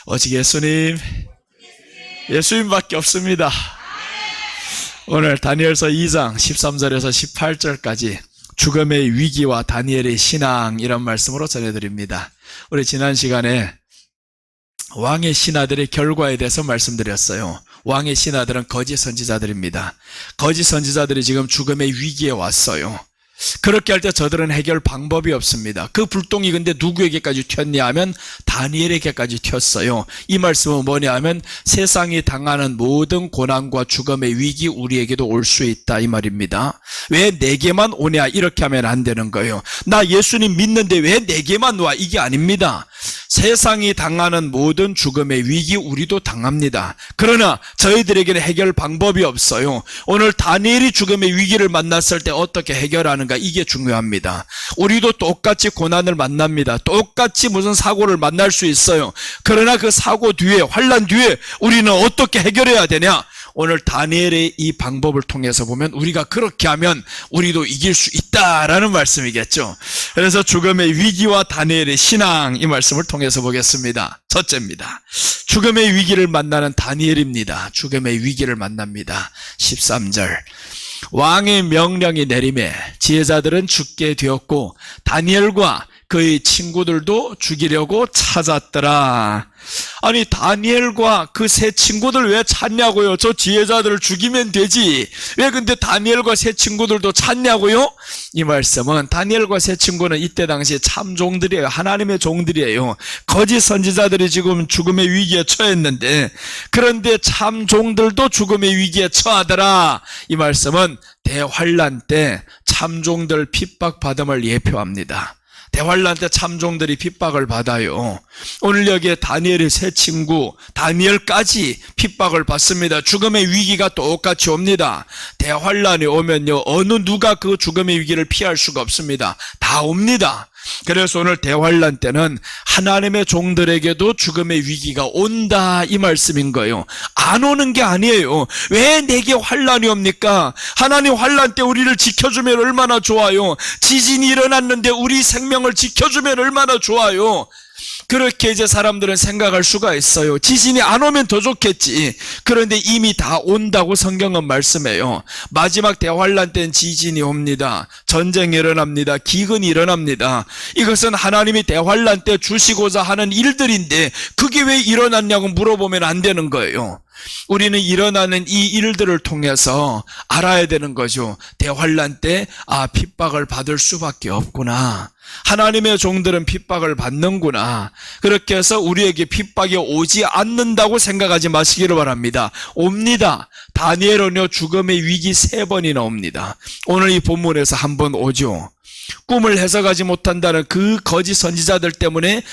오직 예수님밖에 없습니다. 오늘 다니엘서 2장 13절에서 18절까지 죽음의 위기와 다니엘의 신앙, 이런 말씀으로 전해드립니다. 우리 지난 시간에 왕의 신하들의 결과에 대해서 말씀드렸어요. 왕의 신하들은 거짓 선지자들입니다. 거짓 선지자들이 지금 죽음의 위기에 왔어요. 그렇게 할 때 저들은 해결 방법이 없습니다. 그 불똥이 근데 누구에게까지 튀었냐 하면 다니엘에게까지 튀었어요. 이 말씀은 뭐냐 하면 세상이 당하는 모든 고난과 죽음의 위기 우리에게도 올 수 있다, 이 말입니다. 왜 내게만 오냐, 이렇게 하면 안 되는 거예요. 나 예수님 믿는데 왜 내게만 와, 이게 아닙니다. 세상이 당하는 모든 죽음의 위기 우리도 당합니다. 그러나 저희들에게는 해결 방법이 없어요. 오늘 다니엘이 죽음의 위기를 만났을 때 어떻게 해결하는가, 이게 중요합니다. 우리도 똑같이 고난을 만납니다. 똑같이 무슨 사고를 만날 수 있어요. 그러나 그 사고 뒤에, 환난 뒤에 우리는 어떻게 해결해야 되냐? 오늘 다니엘의 이 방법을 통해서 보면 우리가 그렇게 하면 우리도 이길 수 있다라는 말씀이겠죠. 그래서 죽음의 위기와 다니엘의 신앙, 이 말씀을 통해서 보겠습니다. 첫째입니다. 죽음의 위기를 만나는 다니엘입니다. 죽음의 위기를 만납니다. 13절. 왕의 명령이 내림에 지혜자들은 죽게 되었고 다니엘과 그의 친구들도 죽이려고 찾았더라. 아니, 다니엘과 그 세 친구들 왜 찾냐고요? 저 지혜자들을 죽이면 되지. 왜 근데 다니엘과 세 친구들도 찾냐고요? 이 말씀은 다니엘과 세 친구는 이때 당시에 참 종들이에요. 하나님의 종들이에요. 거짓 선지자들이 지금 죽음의 위기에 처했는데, 그런데 참 종들도 죽음의 위기에 처하더라. 이 말씀은 대환란 때 참종들 핍박받음을 예표합니다. 대환란 때 참종들이 핍박을 받아요. 오늘 여기에 다니엘의 세 친구 다니엘까지 핍박을 받습니다. 죽음의 위기가 똑같이 옵니다. 대환란이 오면요, 어느 누가 그 죽음의 위기를 피할 수가 없습니다. 다 옵니다. 그래서 오늘 대환란 때는 하나님의 종들에게도 죽음의 위기가 온다, 이 말씀인 거예요. 안 오는 게 아니에요. 왜 내게 환란이 옵니까? 하나님 환란 때 우리를 지켜주면 얼마나 좋아요. 지진이 일어났는데 우리 생명을 지켜주면 얼마나 좋아요. 그렇게 이제 사람들은 생각할 수가 있어요. 지진이 안 오면 더 좋겠지. 그런데 이미 다 온다고 성경은 말씀해요. 마지막 대환란 때는 지진이 옵니다. 전쟁이 일어납니다. 기근이 일어납니다. 이것은 하나님이 대환란 때 주시고자 하는 일들인데 그게 왜 일어났냐고 물어보면 안 되는 거예요. 우리는 일어나는 이 일들을 통해서 알아야 되는 거죠. 대환란 때 핍박을 받을 수밖에 없구나. 하나님의 종들은 핍박을 받는구나. 그렇게 해서 우리에게 핍박이 오지 않는다고 생각하지 마시기를 바랍니다. 옵니다. 다니엘은요, 죽음의 위기 3번이나 옵니다. 오늘 이 본문에서 한 번 오죠. 꿈을 해석하지 못한다는 그 거짓 선지자들 때문에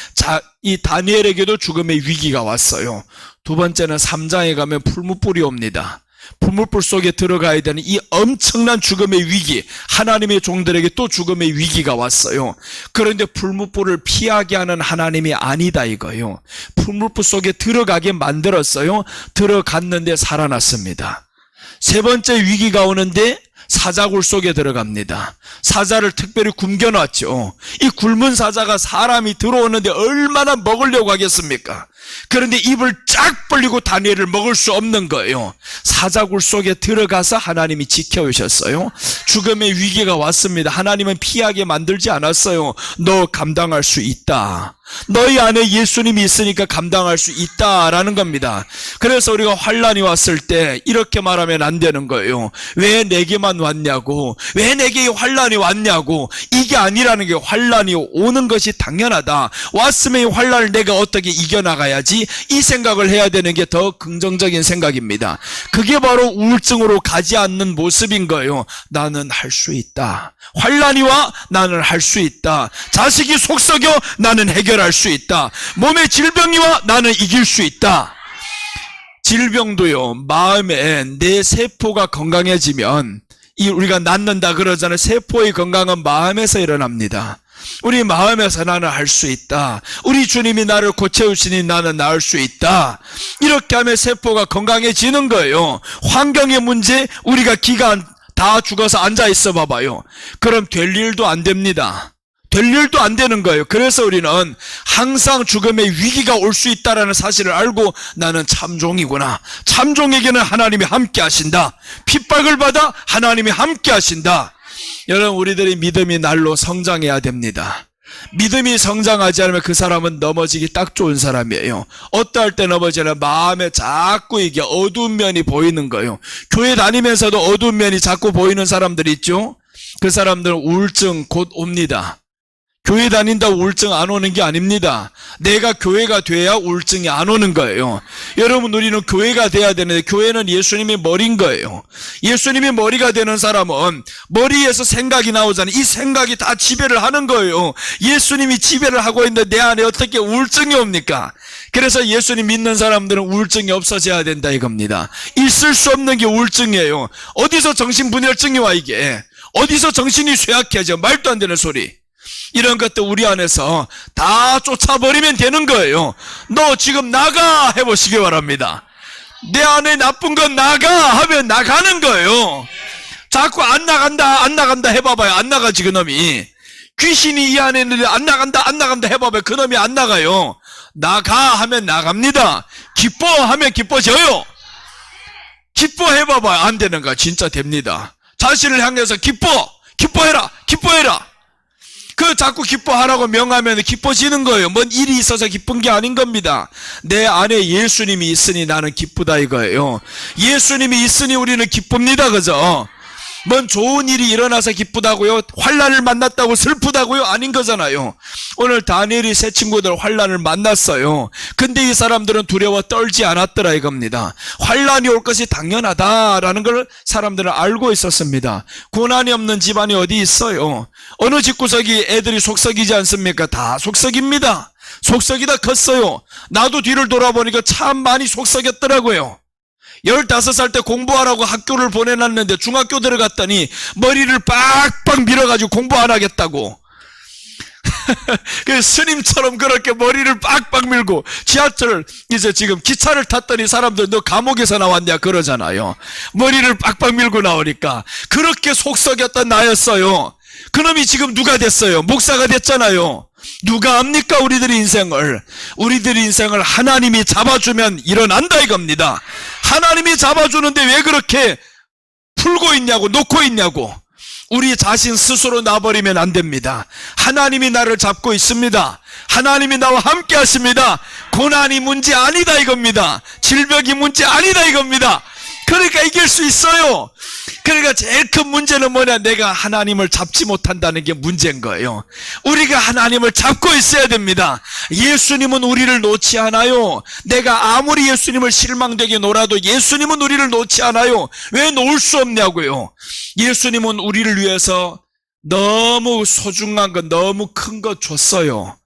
이 다니엘에게도 죽음의 위기가 왔어요. 두 번째는 3장에 가면 풀무불이 옵니다. 풀무불 속에 들어가야 되는 이 엄청난 죽음의 위기, 하나님의 종들에게 또 죽음의 위기가 왔어요. 그런데 풀무불을 피하게 하는 하나님이 아니다, 이거요. 풀무불 속에 들어가게 만들었어요. 들어갔는데 살아났습니다. 세 번째 위기가 오는데 사자굴 속에 들어갑니다. 사자를 특별히 굶겨놨죠. 이 굶은 사자가 사람이 들어오는데 얼마나 먹으려고 하겠습니까? 그런데 입을 쫙 벌리고 다니엘을 먹을 수 없는 거예요. 사자굴 속에 들어가서 하나님이 지켜오셨어요. 죽음의 위기가 왔습니다. 하나님은 피하게 만들지 않았어요. 너 감당할 수 있다. 너희 안에 예수님이 있으니까 감당할 수 있다라는 겁니다. 그래서 우리가 환란이 왔을 때 이렇게 말하면 안 되는 거예요. 왜 내게만 왔냐고, 왜 내게 환란이 왔냐고. 이게 아니라는 게, 환란이 오는 것이 당연하다. 왔으면 이 환란을 내가 어떻게 이겨나가야지, 이 생각을 해야 되는 게 더 긍정적인 생각입니다. 그게 바로 우울증으로 가지 않는 모습인 거예요. 나는 할 수 있다. 환란이 와, 나는 할 수 있다. 자식이 속썩여, 나는 해결할 수 있다. 몸에 질병이 와, 나는 이길 수 있다. 질병도요, 마음에 내 세포가 건강해지면, 우리가 낫는다 그러잖아요. 세포의 건강은 마음에서 일어납니다. 우리 마음에서 나는 할 수 있다. 우리 주님이 나를 고쳐주시니 나는 나을 수 있다. 이렇게 하면 세포가 건강해지는 거예요. 환경의 문제, 우리가 기가 다 죽어서 앉아있어 봐봐요. 그럼 될 일도 안 됩니다. 될 일도 안 되는 거예요. 그래서 우리는 항상 죽음의 위기가 올 수 있다는 사실을 알고 나는 참종이구나. 참종에게는 하나님이 함께 하신다. 핍박을 받아 하나님이 함께 하신다. 여러분, 우리들이 믿음이 날로 성장해야 됩니다. 믿음이 성장하지 않으면 그 사람은 넘어지기 딱 좋은 사람이에요. 어떠할 때 넘어지냐면 마음에 자꾸 이게 어두운 면이 보이는 거예요. 교회 다니면서도 어두운 면이 자꾸 보이는 사람들이 있죠. 그 사람들은 우울증 곧 옵니다. 교회 다닌다고 우울증 안 오는 게 아닙니다. 내가 교회가 돼야 우울증이 안 오는 거예요. 여러분, 우리는 교회가 돼야 되는데 교회는 예수님이 머리인 거예요. 예수님이 머리가 되는 사람은 머리에서 생각이 나오잖아요. 이 생각이 다 지배를 하는 거예요. 예수님이 지배를 하고 있는데 내 안에 어떻게 우울증이 옵니까? 그래서 예수님 믿는 사람들은 우울증이 없어져야 된다 이겁니다. 있을 수 없는 게 우울증이에요. 어디서 정신분열증이 와 이게? 어디서 정신이 쇠약해져? 말도 안 되는 소리. 이런 것도 우리 안에서 다 쫓아버리면 되는 거예요. 너 지금 나가 해보시기 바랍니다. 내 안에 나쁜 건 나가 하면 나가는 거예요. 자꾸 안 나간다 해봐봐요. 안 나가지 그놈이. 귀신이 이 안에 있는데 안 나간다 해봐봐요. 그놈이 안 나가요. 나가 하면 나갑니다. 기뻐하면 기뻐져요. 기뻐해봐봐요. 안 되는 거야. 진짜 됩니다. 자신을 향해서 기뻐해라. 그 자꾸 기뻐하라고 명하면 기뻐지는 거예요. 뭔 일이 있어서 기쁜 게 아닌 겁니다. 내 안에 예수님이 있으니 나는 기쁘다 이거예요. 예수님이 있으니 우리는 기쁩니다. 그죠? 뭔 좋은 일이 일어나서 기쁘다고요? 환난을 만났다고 슬프다고요? 아닌 거잖아요. 오늘 다니엘이 세 친구들 환난을 만났어요. 근데 이 사람들은 두려워 떨지 않았더라 이겁니다. 환난이 올 것이 당연하다라는 걸 사람들은 알고 있었습니다. 고난이 없는 집안이 어디 있어요? 어느 집구석이 애들이 속썩이지 않습니까? 다 속썩입니다. 속썩이다 컸어요. 나도 뒤를 돌아보니까 참 많이 속썩였더라고요. 15살 때 공부하라고 학교를 보내놨는데 중학교 들어갔더니 머리를 빡빡 밀어가지고 공부 안 하겠다고. 그 스님처럼 그렇게 머리를 빡빡 밀고 지하철 이제 지금 기차를 탔더니 사람들 너 감옥에서 나왔냐 그러잖아요. 머리를 빡빡 밀고 나오니까 그렇게 속썩였던 나였어요. 그놈이 지금 누가 됐어요? 목사가 됐잖아요. 누가 압니까? 우리들의 인생을 하나님이 잡아주면 일어난다 이겁니다. 하나님이 잡아주는데 왜 그렇게 풀고 있냐고 놓고 있냐고. 우리 자신 스스로 놔버리면 안 됩니다. 하나님이 나를 잡고 있습니다. 하나님이 나와 함께 하십니다. 고난이 문제 아니다 이겁니다. 질병이 문제 아니다 이겁니다. 그러니까 이길 수 있어요. 그러니까 제일 큰 문제는 뭐냐? 내가 하나님을 잡지 못한다는 게 문제인 거예요. 우리가 하나님을 잡고 있어야 됩니다. 예수님은 우리를 놓지 않아요. 내가 아무리 예수님을 실망되게 놀아도 예수님은 우리를 놓지 않아요. 왜 놓을 수 없냐고요. 예수님은 우리를 위해서 너무 소중한 것, 너무 큰 것 줬어요.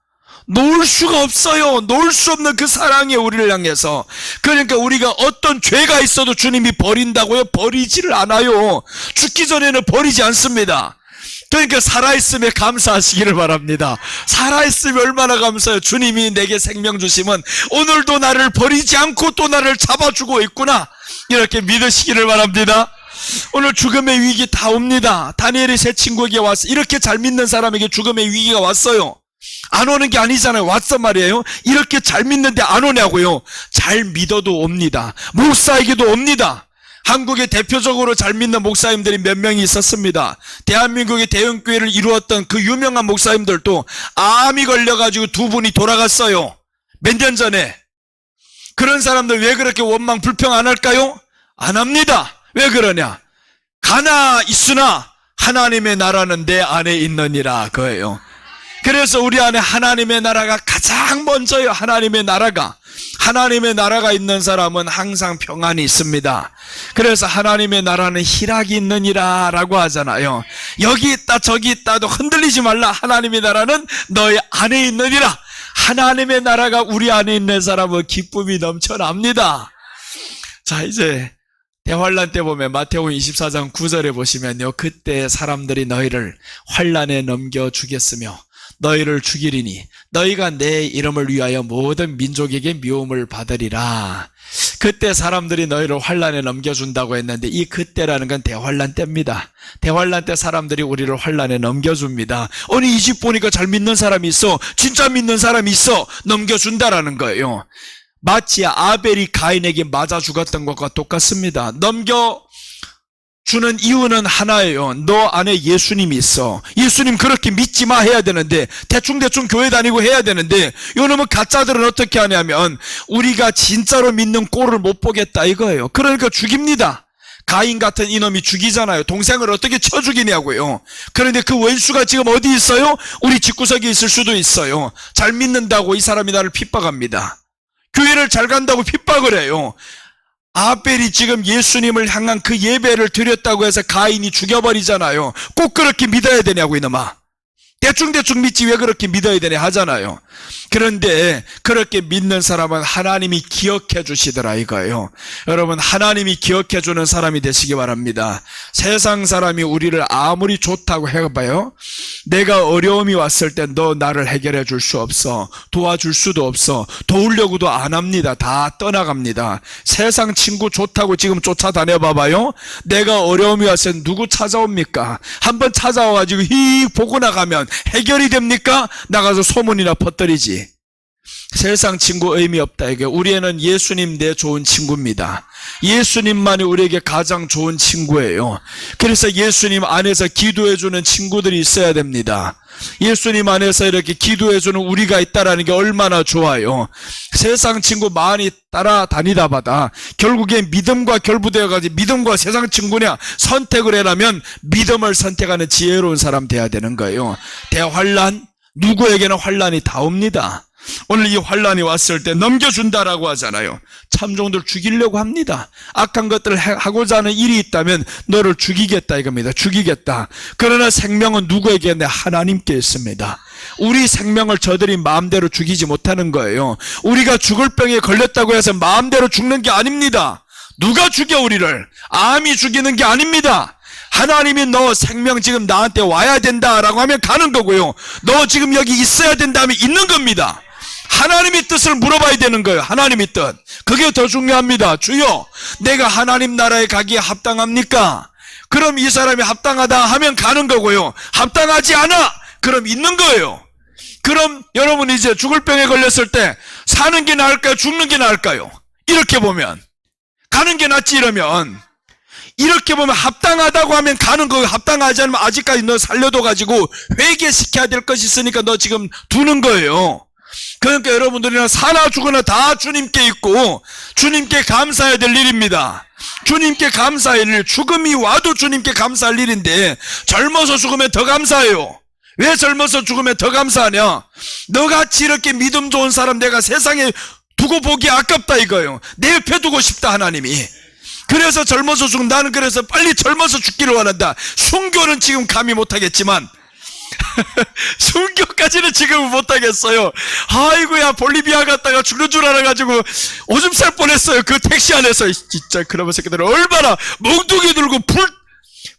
놓을 수가 없어요. 놓을 수 없는 그 사랑이 우리를 향해서. 그러니까 우리가 어떤 죄가 있어도 주님이 버린다고요? 버리지를 않아요. 죽기 전에는 버리지 않습니다. 그러니까 살아있음에 감사하시기를 바랍니다. 살아있으면 얼마나 감사해요. 주님이 내게 생명 주시면 오늘도 나를 버리지 않고 또 나를 잡아주고 있구나. 이렇게 믿으시기를 바랍니다. 오늘 죽음의 위기 다 옵니다. 다니엘이 세 친구에게 왔어. 이렇게 잘 믿는 사람에게 죽음의 위기가 왔어요. 안 오는 게 아니잖아요. 왔단 말이에요. 이렇게 잘 믿는데 안 오냐고요. 잘 믿어도 옵니다. 목사에게도 옵니다. 한국에 대표적으로 잘 믿는 목사님들이 몇 명이 있었습니다. 대한민국의 대형교회를 이루었던 그 유명한 목사님들도 암이 걸려가지고 두 분이 돌아갔어요. 몇 년 전에. 그런 사람들 왜 그렇게 원망 불평 안 할까요? 안 합니다. 왜 그러냐? 가나 있으나 하나님의 나라는 내 안에 있느니라 그거예요. 그래서 우리 안에 하나님의 나라가 가장 먼저요. 하나님의 나라가 있는 사람은 항상 평안이 있습니다. 그래서 하나님의 나라는 희락이 있느니라 라고 하잖아요. 여기 있다 저기 있다도 흔들리지 말라. 하나님의 나라는 너의 안에 있느니라. 하나님의 나라가 우리 안에 있는 사람은 기쁨이 넘쳐납니다. 자, 이제 대환란 때 보면 마태복음 24장 9절에 보시면요. 그때 사람들이 너희를 환란에 넘겨주겠으며 너희를 죽이리니 너희가 내 이름을 위하여 모든 민족에게 미움을 받으리라. 그때 사람들이 너희를 환란에 넘겨준다고 했는데 이 그때라는 건 대환란 때입니다. 대환란 때 사람들이 우리를 환란에 넘겨줍니다. 아니 이 집 보니까 잘 믿는 사람이 있어, 진짜 믿는 사람이 있어, 넘겨준다라는 거예요. 마치 아벨이 가인에게 맞아 죽었던 것과 똑같습니다. 넘겨주는 이유는 하나예요. 너 안에 예수님이 있어. 예수님 그렇게 믿지 마 해야 되는데, 대충대충 교회 다니고 해야 되는데, 요놈은 가짜들은 어떻게 하냐면 우리가 진짜로 믿는 꼴을 못 보겠다 이거예요. 그러니까 죽입니다. 가인 같은 이놈이 죽이잖아요. 동생을 어떻게 쳐 죽이냐고요. 그런데 그 원수가 지금 어디 있어요? 우리 집구석에 있을 수도 있어요. 잘 믿는다고 이 사람이 나를 핍박합니다. 교회를 잘 간다고 핍박을 해요. 아벨이 지금 예수님을 향한 그 예배를 드렸다고 해서 가인이 죽여버리잖아요. 꼭 그렇게 믿어야 되냐고 이놈아. 대충대충 믿지 왜 그렇게 믿어야 되냐 하잖아요. 그런데 그렇게 믿는 사람은 하나님이 기억해 주시더라 이거예요. 여러분, 하나님이 기억해 주는 사람이 되시기 바랍니다. 세상 사람이 우리를 아무리 좋다고 해봐요, 내가 어려움이 왔을 때 너 나를 해결해 줄 수 없어, 도와줄 수도 없어, 도우려고도 안 합니다. 다 떠나갑니다. 세상 친구 좋다고 지금 쫓아다녀 봐봐요. 내가 어려움이 왔을 때 누구 찾아옵니까? 한번 찾아와가지고 히 보고 나가면 해결이 됩니까? 나가서 소문이나 퍼뜨리지. 세상 친구 의미 없다. 이게 우리에는 예수님 내 좋은 친구입니다. 예수님만이 우리에게 가장 좋은 친구예요. 그래서 예수님 안에서 기도해주는 친구들이 있어야 됩니다. 예수님 안에서 이렇게 기도해주는 우리가 있다라는 게 얼마나 좋아요. 세상 친구 많이 따라다니다 봐다 결국에 믿음과 결부되어가지고 믿음과 세상 친구냐 선택을 해라면 믿음을 선택하는 지혜로운 사람 돼야 되는 거예요. 대환란, 누구에게는 환란이 다 옵니다. 오늘 이 환란이 왔을 때 넘겨준다라고 하잖아요. 참종들 죽이려고 합니다. 악한 것들을 하고자 하는 일이 있다면 너를 죽이겠다 이겁니다. 죽이겠다. 그러나 생명은 누구에게 있냐? 하나님께 있습니다. 우리 생명을 저들이 마음대로 죽이지 못하는 거예요. 우리가 죽을 병에 걸렸다고 해서 마음대로 죽는 게 아닙니다. 누가 죽여 우리를? 암이 죽이는 게 아닙니다. 하나님이 너 생명 지금 나한테 와야 된다라고 하면 가는 거고요. 너 지금 여기 있어야 된다 하면 있는 겁니다. 하나님의 뜻을 물어봐야 되는 거예요. 하나님의 뜻. 그게 더 중요합니다. 주여, 내가 하나님 나라에 가기에 합당합니까? 그럼 이 사람이 합당하다 하면 가는 거고요. 합당하지 않아? 그럼 있는 거예요. 그럼 여러분 이제 죽을 병에 걸렸을 때 사는 게 나을까요? 죽는 게 나을까요? 이렇게 보면 가는 게 낫지. 이렇게 보면 합당하다고 하면 가는 거예요. 합당하지 않으면 아직까지 너 살려둬 가지고 회개시켜야 될 것이 있으니까 너 지금 두는 거예요. 그러니까 여러분들이나 사나 죽으나 다 주님께 있고 주님께 감사해야 될 일입니다. 주님께 감사할 일, 죽음이 와도 주님께 감사할 일인데 젊어서 죽으면 더 감사해요. 왜 젊어서 죽으면 더 감사하냐? 너같이 이렇게 믿음 좋은 사람 내가 세상에 두고 보기 아깝다 이거예요. 내 옆에 두고 싶다 하나님이. 그래서 젊어서 죽으면 나는 그래서 빨리 젊어서 죽기를 원한다. 순교는 지금 감히 못하겠지만 순교까지는 지금은 못하겠어요. 아이고야, 볼리비아 갔다가 죽는 줄 알아가지고 오줌 쌀 뻔했어요. 그 택시 안에서. 진짜 그러면 새끼들 얼마나 몽둥이 들고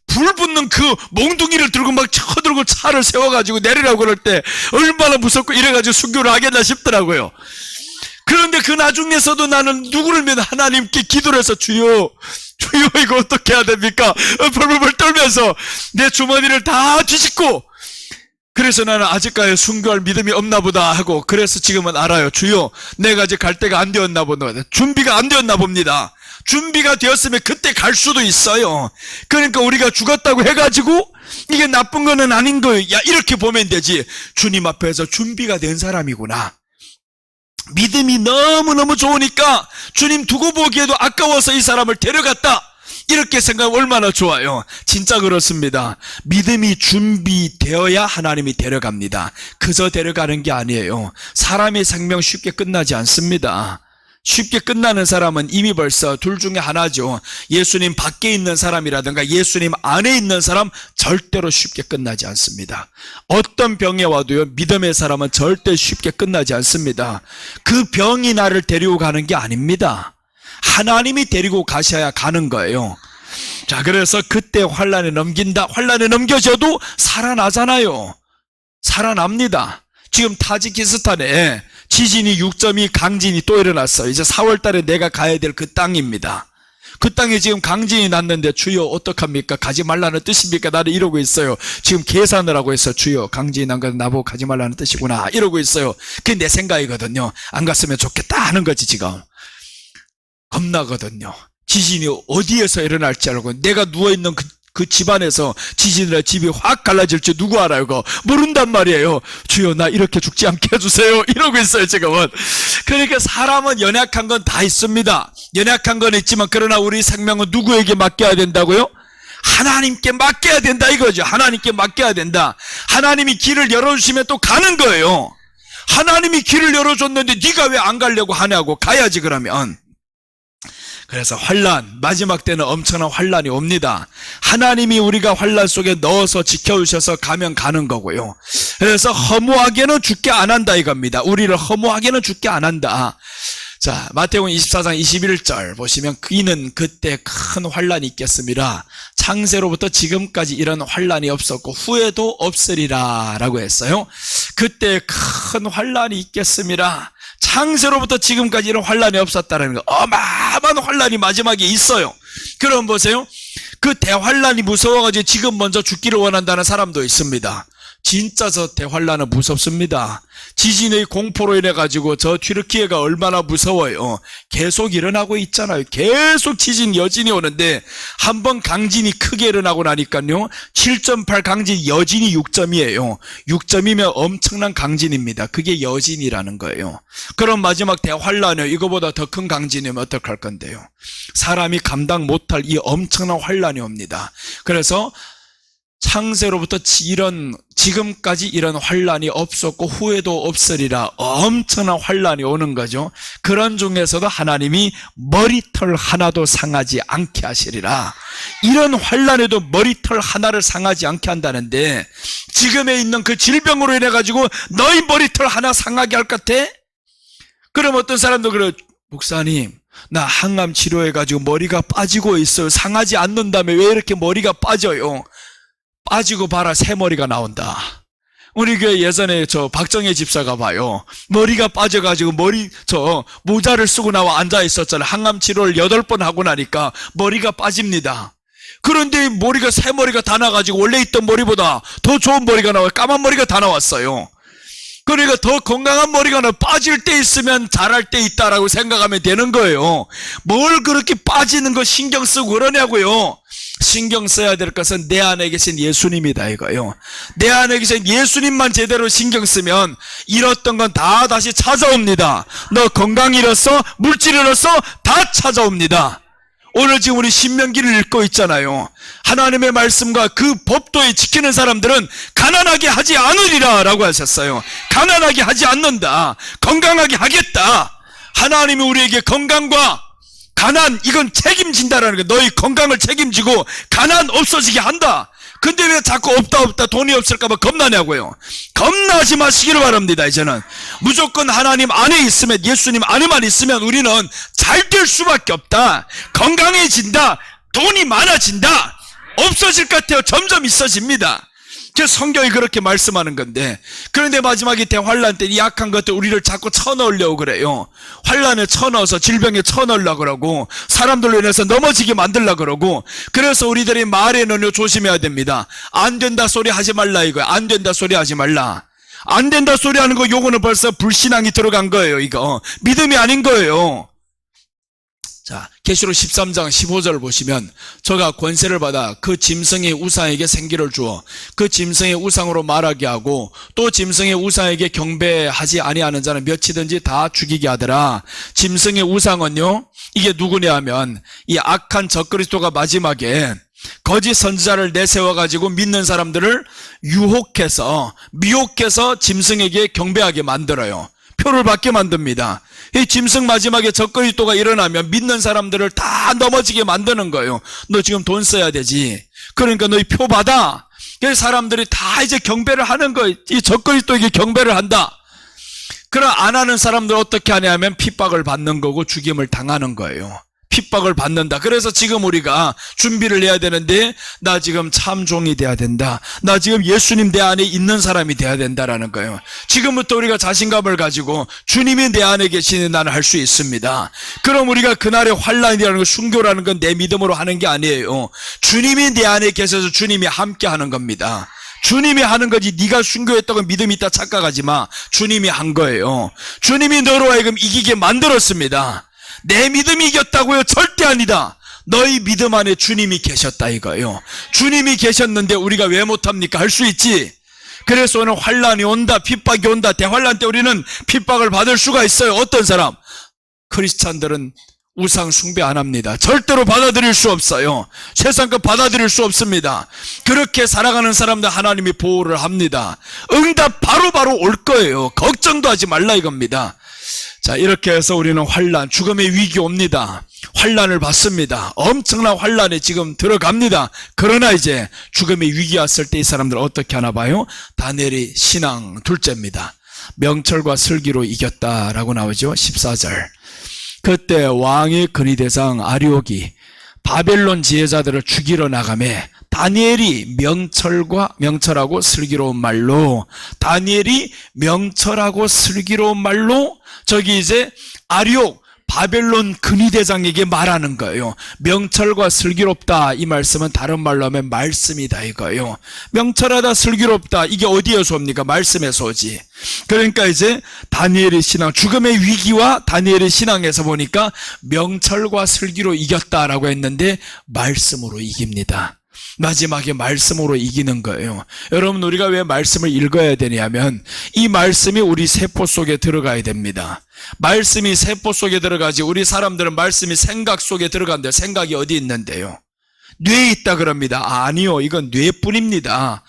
불 붙는 그 몽둥이를 들고 막 쳐들고 차를 세워가지고 내리라고 그럴 때 얼마나 무섭고 이래가지고 순교를 하겠나 싶더라고요. 그런데 그 나중에서도 나는 누구를 믿어? 하나님께 기도를 해서 주여 이거 어떻게 해야 됩니까? 벌벌벌 떨면서 내 주머니를 다 뒤집고, 그래서 나는 아직까지 순교할 믿음이 없나 보다 하고, 그래서 지금은 알아요. 주여, 내가 아직 갈 때가 안 되었나 보다. 준비가 안 되었나 봅니다. 준비가 되었으면 그때 갈 수도 있어요. 그러니까 우리가 죽었다고 해가지고 이게 나쁜 거는 아닌 거예요. 야, 이렇게 보면 되지. 주님 앞에서 준비가 된 사람이구나. 믿음이 너무너무 좋으니까 주님 두고 보기에도 아까워서 이 사람을 데려갔다. 이렇게 생각하면 얼마나 좋아요. 진짜 그렇습니다. 믿음이 준비되어야 하나님이 데려갑니다. 그저 데려가는 게 아니에요. 사람의 생명 쉽게 끝나지 않습니다. 쉽게 끝나는 사람은 이미 벌써 둘 중에 하나죠. 예수님 밖에 있는 사람이라든가 예수님 안에 있는 사람, 절대로 쉽게 끝나지 않습니다. 어떤 병에 와도요, 믿음의 사람은 절대 쉽게 끝나지 않습니다. 그 병이 나를 데리고 가는 게 아닙니다. 하나님이 데리고 가셔야 가는 거예요. 자, 그래서 그때 환난에 넘긴다. 환난에 넘겨져도 살아나잖아요. 살아납니다. 지금 타지키스탄에 지진이 6.2 강진이 또 일어났어요. 이제 4월 달에 내가 가야 될 그 땅입니다. 그 땅에 지금 강진이 났는데 주여 어떡합니까? 가지 말라는 뜻입니까? 나는 이러고 있어요. 지금 계산을 하고 있어요. 주여 강진이 난 건 나보고 가지 말라는 뜻이구나 이러고 있어요. 그게 내 생각이거든요. 안 갔으면 좋겠다 하는 거지 지금. 겁나거든요. 지진이 어디에서 일어날지 알고 내가 누워있는 그 집안에서 지진이라 집이 확 갈라질지 누구 알아요? 그거 모른단 말이에요. 주여 나 이렇게 죽지 않게 해주세요 이러고 있어요 지금은. 그러니까 사람은 연약한 건 다 있습니다. 연약한 건 있지만 그러나 우리 생명은 누구에게 맡겨야 된다고요? 하나님께 맡겨야 된다 이거죠. 하나님께 맡겨야 된다. 하나님이 길을 열어주시면 또 가는 거예요. 하나님이 길을 열어줬는데 네가 왜 안 가려고 하냐고. 가야지 그러면. 그래서 환난, 마지막 때는 엄청난 환난이 옵니다. 하나님이 우리가 환난 속에 넣어서 지켜주셔서 가면 가는 거고요. 그래서 허무하게는 죽게 안 한다 이겁니다. 우리를 허무하게는 죽게 안 한다. 자, 마태복음 24장 21절 보시면 이는 그때 큰 환난이 있겠습니다. 창세로부터 지금까지 이런 환난이 없었고 후에도 없으리라 라고 했어요. 그때 큰 환난이 있겠습니다. 창세로부터 지금까지 이런 환난이 없었다는 거. 어마어마한 환난이 마지막에 있어요. 그럼 보세요. 그 대환난이 무서워가지고 지금 먼저 죽기를 원한다는 사람도 있습니다. 진짜 저 대환난은 무섭습니다. 지진의 공포로 인해가지고 저 튀르키예가 얼마나 무서워요. 계속 일어나고 있잖아요. 계속 지진 여진이 오는데 한번 강진이 크게 일어나고 나니까요 7.8 강진 여진이 6.이에요 6.이면 엄청난 강진입니다. 그게 여진이라는 거예요. 그럼 마지막 대환란이요 이거보다 더 큰 강진이면 어떡할 건데요. 사람이 감당 못할 이 엄청난 환란이 옵니다. 그래서 창세로부터 지금까지 이런 환란이 없었고 후에도 없으리라. 엄청난 환란이 오는 거죠. 그런 중에서도 하나님이 머리털 하나도 상하지 않게 하시리라. 이런 환란에도 머리털 하나를 상하지 않게 한다는데 지금에 있는 그 질병으로 인해 가지고 너희 머리털 하나 상하게 할 것 같아? 그럼 어떤 사람도 그래, 목사님 나 항암 치료해가지고 머리가 빠지고 있어요. 상하지 않는다며 왜 이렇게 머리가 빠져요? 빠지고 봐라 새머리가 나온다. 우리 교회 예전에 저 박정혜 집사가 봐요. 머리가 빠져가지고 모자를 쓰고 나와 앉아 있었잖아요. 항암 치료를 8번 하고 나니까 머리가 빠집니다. 그런데 머리가 새머리가 다 나가지고 원래 있던 머리보다 더 좋은 머리가 나와요. 까만 머리가 다 나왔어요. 그러니까 더 건강한 머리가 빠질 때 있으면 자랄 때 있다라고 생각하면 되는 거예요. 뭘 그렇게 빠지는 거 신경 쓰고 그러냐고요. 신경 써야 될 것은 내 안에 계신 예수님이다 이거요. 내 안에 계신 예수님만 제대로 신경 쓰면 잃었던 건 다 다시 찾아옵니다. 너 건강 잃었어? 물질 잃었어? 다 찾아옵니다. 오늘 지금 우리 신명기를 읽고 있잖아요. 하나님의 말씀과 그 법도에 지키는 사람들은 가난하게 하지 않으리라 라고 하셨어요. 가난하게 하지 않는다. 건강하게 하겠다. 하나님이 우리에게 건강과 가난 이건 책임진다라는 거예요. 너희 건강을 책임지고 가난 없어지게 한다. 근데 왜 자꾸 없다 돈이 없을까봐 겁나냐고요. 겁나지 마시기를 바랍니다. 이제는 무조건 하나님 안에 있으면 예수님 안에만 있으면 우리는 잘 될 수밖에 없다. 건강해진다. 돈이 많아진다. 없어질 것 같아요. 점점 있어집니다. 성경이 그렇게 말씀하는 건데 그런데 마지막에 대환란 때 약한 것들 우리를 자꾸 쳐넣으려고 그래요. 환란에 쳐넣어서 질병에 쳐넣으려고 그러고 사람들로 인해서 넘어지게 만들려고 그러고 그래서 우리들이 말에는요 조심해야 됩니다. 안 된다 소리 하지 말라 이거예요. 안 된다 소리 하지 말라. 안 된다 소리 하는 거 요거는 벌써 불신앙이 들어간 거예요. 이거 믿음이 아닌 거예요. 자, 계시록 13장 15절 보시면 저가 권세를 받아 그 짐승의 우상에게 생기를 주어 그 짐승의 우상으로 말하게 하고 또 짐승의 우상에게 경배하지 아니하는 자는 몇이든지 다 죽이게 하더라. 짐승의 우상은요 이게 누구냐 하면 이 악한 적그리스도가 마지막에 거짓 선지자를 내세워가지고 믿는 사람들을 미혹해서 짐승에게 경배하게 만들어요. 표를 받게 만듭니다. 이 짐승 마지막에 적그리스도가 일어나면 믿는 사람들을 다 넘어지게 만드는 거예요. 너 지금 돈 써야 되지. 그러니까 너희 표 받아. 그래서 사람들이 다 이제 경배를 하는 거예요. 이 적그리스도에게 경배를 한다. 그럼 안 하는 사람들 어떻게 하냐면 핍박을 받는 거고 죽임을 당하는 거예요. 핍박을 받는다. 그래서 지금 우리가 준비를 해야 되는데, 나 지금 참종이 돼야 된다. 나 지금 예수님 내 안에 있는 사람이 돼야 된다라는 거예요. 지금부터 우리가 자신감을 가지고 주님이 내 안에 계시니 나는 할 수 있습니다. 그럼 우리가 그날의 환란이라는 거, 순교라는 건 내 믿음으로 하는 게 아니에요. 주님이 내 안에 계셔서 주님이 함께 하는 겁니다. 주님이 하는 거지, 네가 순교했다고 믿음이 있다 착각하지 마. 주님이 한 거예요. 주님이 너로 하여금 이기게 만들었습니다. 내 믿음이 이겼다고요? 절대 아니다. 너희 믿음 안에 주님이 계셨다 이거예요. 주님이 계셨는데 우리가 왜 못합니까? 할 수 있지. 그래서 오늘 환란이 온다, 핍박이 온다. 대환란 때 우리는 핍박을 받을 수가 있어요. 어떤 사람? 크리스찬들은 우상 숭배 안 합니다. 절대로 받아들일 수 없어요. 세상 것 받아들일 수 없습니다. 그렇게 살아가는 사람들 하나님이 보호를 합니다. 응답 바로바로 올 거예요. 걱정도 하지 말라 이겁니다. 자, 이렇게 해서 우리는 환란, 죽음의 위기 옵니다. 환란을 받습니다. 엄청난 환란에 지금 들어갑니다. 그러나 이제 죽음의 위기 왔을 때 이 사람들 어떻게 하나 봐요? 다니엘이 신앙 둘째입니다. 명철과 슬기로 이겼다라고 나오죠. 14절. 그때 왕의 근위대장 아리옥이 바벨론 지혜자들을 죽이러 나가매 다니엘이 명철하고 슬기로운 말로, 다니엘이 명철하고 슬기로운 말로 저기 이제 아리옥 바벨론 근위대장에게 말하는 거예요. 명철과 슬기롭다, 이 말씀은 다른 말로 하면 말씀이다 이거예요. 명철하다, 슬기롭다, 이게 어디에서 옵니까? 말씀에서 오지. 그러니까 이제 다니엘의 신앙, 죽음의 위기와 다니엘의 신앙에서 보니까 명철과 슬기로 이겼다라고 했는데 말씀으로 이깁니다. 마지막에 말씀으로 이기는 거예요. 여러분, 우리가 왜 말씀을 읽어야 되냐면 이 말씀이 우리 세포 속에 들어가야 됩니다. 말씀이 세포 속에 들어가지, 우리 사람들은 말씀이 생각 속에 들어간대요. 생각이 어디 있는데요? 뇌에 있다 그럽니다. 아니요, 이건 뇌뿐입니다.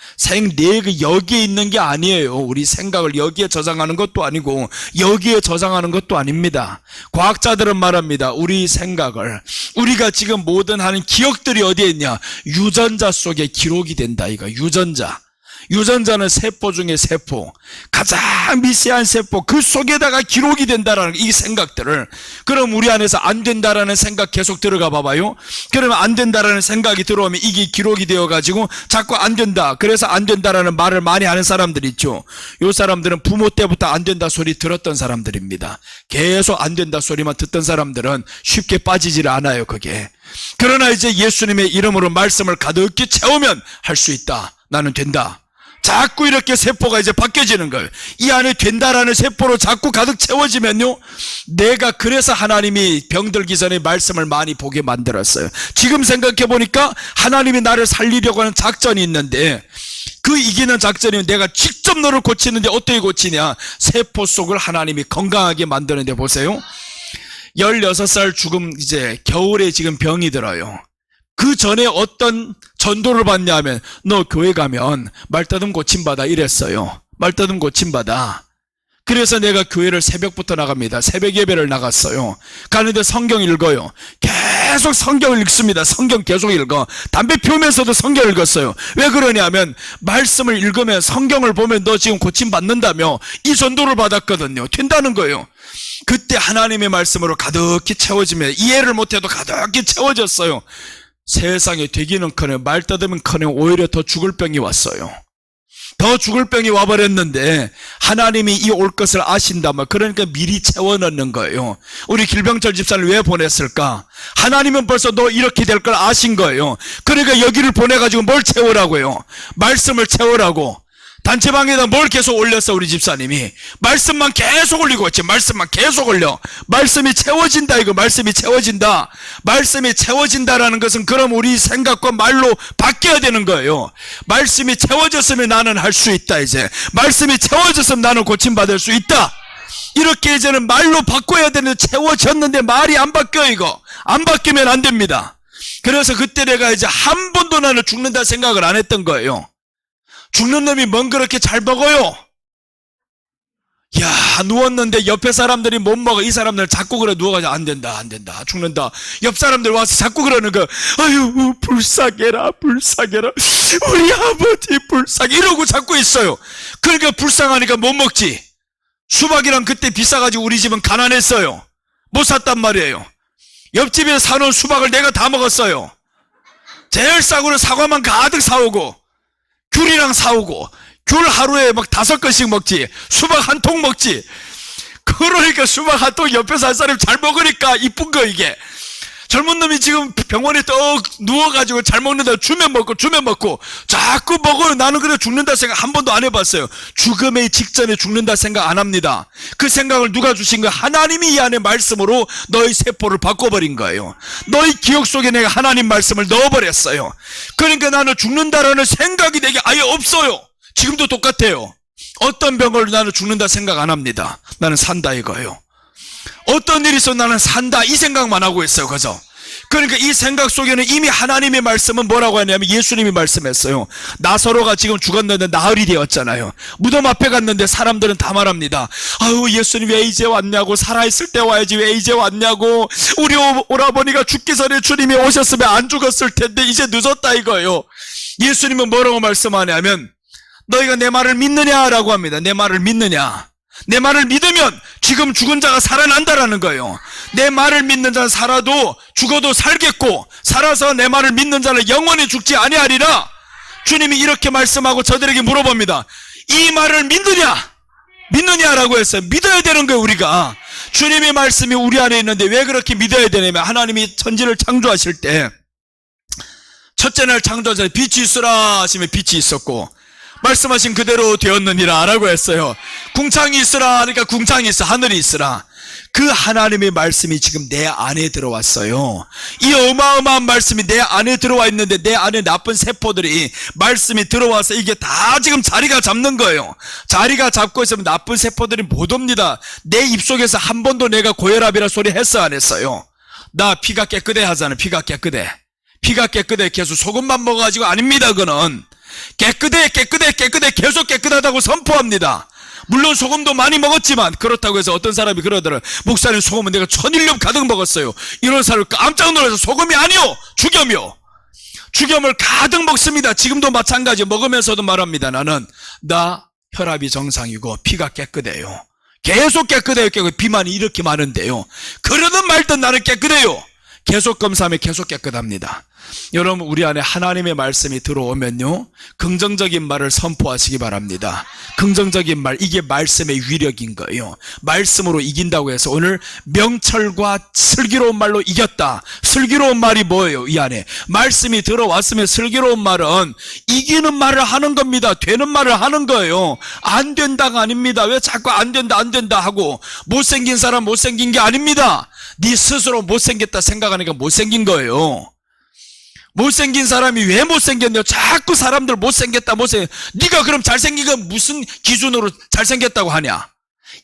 뇌가 여기에 있는 게 아니에요. 우리 생각을 여기에 저장하는 것도 아니고 여기에 저장하는 것도 아닙니다. 과학자들은 말합니다. 우리 생각을, 우리가 지금 모든 하는 기억들이 어디에 있냐? 유전자 속에 기록이 된다 이거. 유전자는 세포 중에 세포, 가장 미세한 세포, 그 속에다가 기록이 된다라는 이 생각들을. 그럼 우리 안에서 안 된다라는 생각 계속 들어가 봐봐요. 그러면 안 된다라는 생각이 들어오면 이게 기록이 되어가지고 자꾸 안 된다, 그래서 안 된다라는 말을 많이 하는 사람들 있죠. 요 사람들은 부모 때부터 안 된다 소리 들었던 사람들입니다. 계속 안 된다 소리만 듣던 사람들은 쉽게 빠지질 않아요 그게. 그러나 이제 예수님의 이름으로 말씀을 가득히 채우면 할 수 있다, 나는 된다, 자꾸 이렇게 세포가 이제 바뀌어지는 거예요. 이 안에 된다라는 세포로 자꾸 가득 채워지면요, 내가 그래서 하나님이 병들기 전에 말씀을 많이 보게 만들었어요. 지금 생각해 보니까 하나님이 나를 살리려고 하는 작전이 있는데, 그 이기는 작전이면 내가 직접 너를 고치는데 어떻게 고치냐? 세포 속을 하나님이 건강하게 만드는데 보세요. 16살 죽음, 이제 겨울에 지금 병이 들어요. 그 전에 어떤 전도를 받냐면, 너 교회 가면 말다듬 고침받아 이랬어요. 말다듬 고침받아. 그래서 내가 교회를 새벽부터 나갑니다. 새벽 예배를 나갔어요. 가는데 성경 읽어요. 계속 성경을 읽습니다. 성경 계속 읽어. 담배 피우면서도 성경 읽었어요. 왜 그러냐면 말씀을 읽으면, 성경을 보면 너 지금 고침받는다며 이 전도를 받았거든요. 된다는 거예요. 그때 하나님의 말씀으로 가득히 채워지면, 이해를 못해도 가득히 채워졌어요. 세상에 되기는커녕 말다듬은커녕 오히려 더 죽을 병이 왔어요. 더 죽을 병이 와버렸는데 하나님이 이 올 것을 아신다면, 그러니까 미리 채워넣는 거예요. 우리 길병철 집사를 왜 보냈을까? 하나님은 벌써 너 이렇게 될 걸 아신 거예요. 그러니까 여기를 보내가지고 뭘 채우라고요? 말씀을 채우라고. 단체방에다 뭘 계속 올렸어? 우리 집사님이 말씀만 계속 올리고 있지. 말씀만 계속 올려. 말씀이 채워진다 이거. 말씀이 채워진다. 말씀이 채워진다라는 것은 그럼 우리 생각과 말로 바뀌어야 되는 거예요. 말씀이 채워졌으면 나는 할 수 있다. 이제 말씀이 채워졌으면 나는 고침받을 수 있다. 이렇게 이제는 말로 바꿔야 되는데, 채워졌는데 말이 안 바뀌어. 이거 안 바뀌면 안 됩니다. 그래서 그때 내가 이제 한 번도 나는 죽는다 생각을 안 했던 거예요. 죽는 놈이 뭔 그렇게 잘 먹어요? 야, 누웠는데 옆에 사람들이 못 먹어. 이 사람들 자꾸 그래, 누워가지고 안 된다, 죽는다. 옆 사람들 와서 자꾸 그러는 거. 아유, 불쌍해라, 우리 아버지 불쌍해, 이러고 자꾸 있어요. 그러니까 불쌍하니까 못 먹지. 수박이랑 그때 비싸가지고 우리 집은 가난했어요. 못 샀단 말이에요. 옆집에 사놓은 수박을 내가 다 먹었어요. 제일 싸구려 사과만 가득 사오고, 귤이랑 사오고, 귤 하루에 막 5건씩 먹지, 수박 한 통 먹지. 그러니까 수박 한 통 옆에서 한 사람이 잘 먹으니까 이쁜 거 이게. 젊은 놈이 지금 병원에 떡 누워가지고 잘 먹는다, 주면 먹고 자꾸 먹어요. 나는 그래 죽는다 생각 한 번도 안 해봤어요. 죽음의 직전에 죽는다 생각 안 합니다. 그 생각을 누가 주신 거야? 하나님이 이 안에 말씀으로 너의 세포를 바꿔버린 거예요. 너의 기억 속에 내가 하나님 말씀을 넣어버렸어요. 그러니까 나는 죽는다라는 생각이 내게 아예 없어요. 지금도 똑같아요. 어떤 병을 나는 죽는다 생각 안 합니다. 나는 산다 이거예요. 어떤 일이 있어 나는 산다 이 생각만 하고 있어요. 그죠? 그러니까 이 생각 속에는 이미 하나님의 말씀은 뭐라고 하냐면 예수님이 말씀했어요. 나사로가 지금 죽었는데 나흘이 되었잖아요. 무덤 앞에 갔는데 사람들은 다 말합니다. 아유, 예수님 왜 이제 왔냐고, 살아있을 때 와야지 왜 이제 왔냐고, 우리 오라버니가 죽기 전에 주님이 오셨으면 안 죽었을 텐데 이제 늦었다 이거예요. 예수님은 뭐라고 말씀하냐면 너희가 내 말을 믿느냐라고 합니다. 내 말을 믿느냐. 내 말을 믿으면 지금 죽은 자가 살아난다라는 거예요. 내 말을 믿는 자는 살아도 죽어도 살겠고, 살아서 내 말을 믿는 자는 영원히 죽지 아니하리라. 주님이 이렇게 말씀하고 저들에게 물어봅니다. 이 말을 믿느냐라고 했어요. 믿어야 되는 거예요. 우리가 주님의 말씀이 우리 안에 있는데 왜 그렇게 믿어야 되냐면, 하나님이 천지를 창조하실 때 첫째 날 창조하실 때 빛이 있으라 하시면 빛이 있었고, 말씀하신 그대로 되었느니라 라고 했어요. 궁창이 있으라 하니까 궁창이 있어, 하늘이 있으라. 그 하나님의 말씀이 지금 내 안에 들어왔어요. 이 어마어마한 말씀이 내 안에 들어와 있는데 내 안에 나쁜 세포들이 말씀이 들어와서 이게 다 지금 자리가 잡는 거예요. 자리가 잡고 있으면 나쁜 세포들이 못 옵니다. 내 입속에서 한 번도 내가 고혈압이라 소리 했어 안 했어요? 나 피가 깨끗해 하잖아. 피가 깨끗해 계속 소금만 먹어가지고 아닙니다. 그거는 깨끗해 계속 깨끗하다고 선포합니다. 물론 소금도 많이 먹었지만 그렇다고 해서 어떤 사람이 그러더라. 목사님 소금은 내가 1000일름 가득 먹었어요. 이런 사람을 깜짝 놀라서 소금이 아니요 죽염을 가득 먹습니다. 지금도 마찬가지. 먹으면서도 말합니다. 나 혈압이 정상이고 피가 깨끗해요. 계속 깨끗해요. 비만이 이렇게 많은데요. 그러든 말든 나는 깨끗해요. 계속 검사하면 계속 깨끗합니다. 여러분, 우리 안에 하나님의 말씀이 들어오면요, 긍정적인 말을 선포하시기 바랍니다. 긍정적인 말, 이게 말씀의 위력인 거예요. 말씀으로 이긴다고 해서 오늘 명철과 슬기로운 말로 이겼다. 슬기로운 말이 뭐예요? 이 안에 말씀이 들어왔으면 슬기로운 말은 이기는 말을 하는 겁니다. 되는 말을 하는 거예요. 안 된다가 아닙니다. 왜 자꾸 안 된다 하고, 못생긴 사람 못생긴 게 아닙니다. 네 스스로 못생겼다 생각하니까 못생긴 거예요. 못생긴 사람이 왜 못생겼냐? 자꾸 사람들 못생겼다. 네가 그럼 잘생긴 건 무슨 기준으로 잘생겼다고 하냐?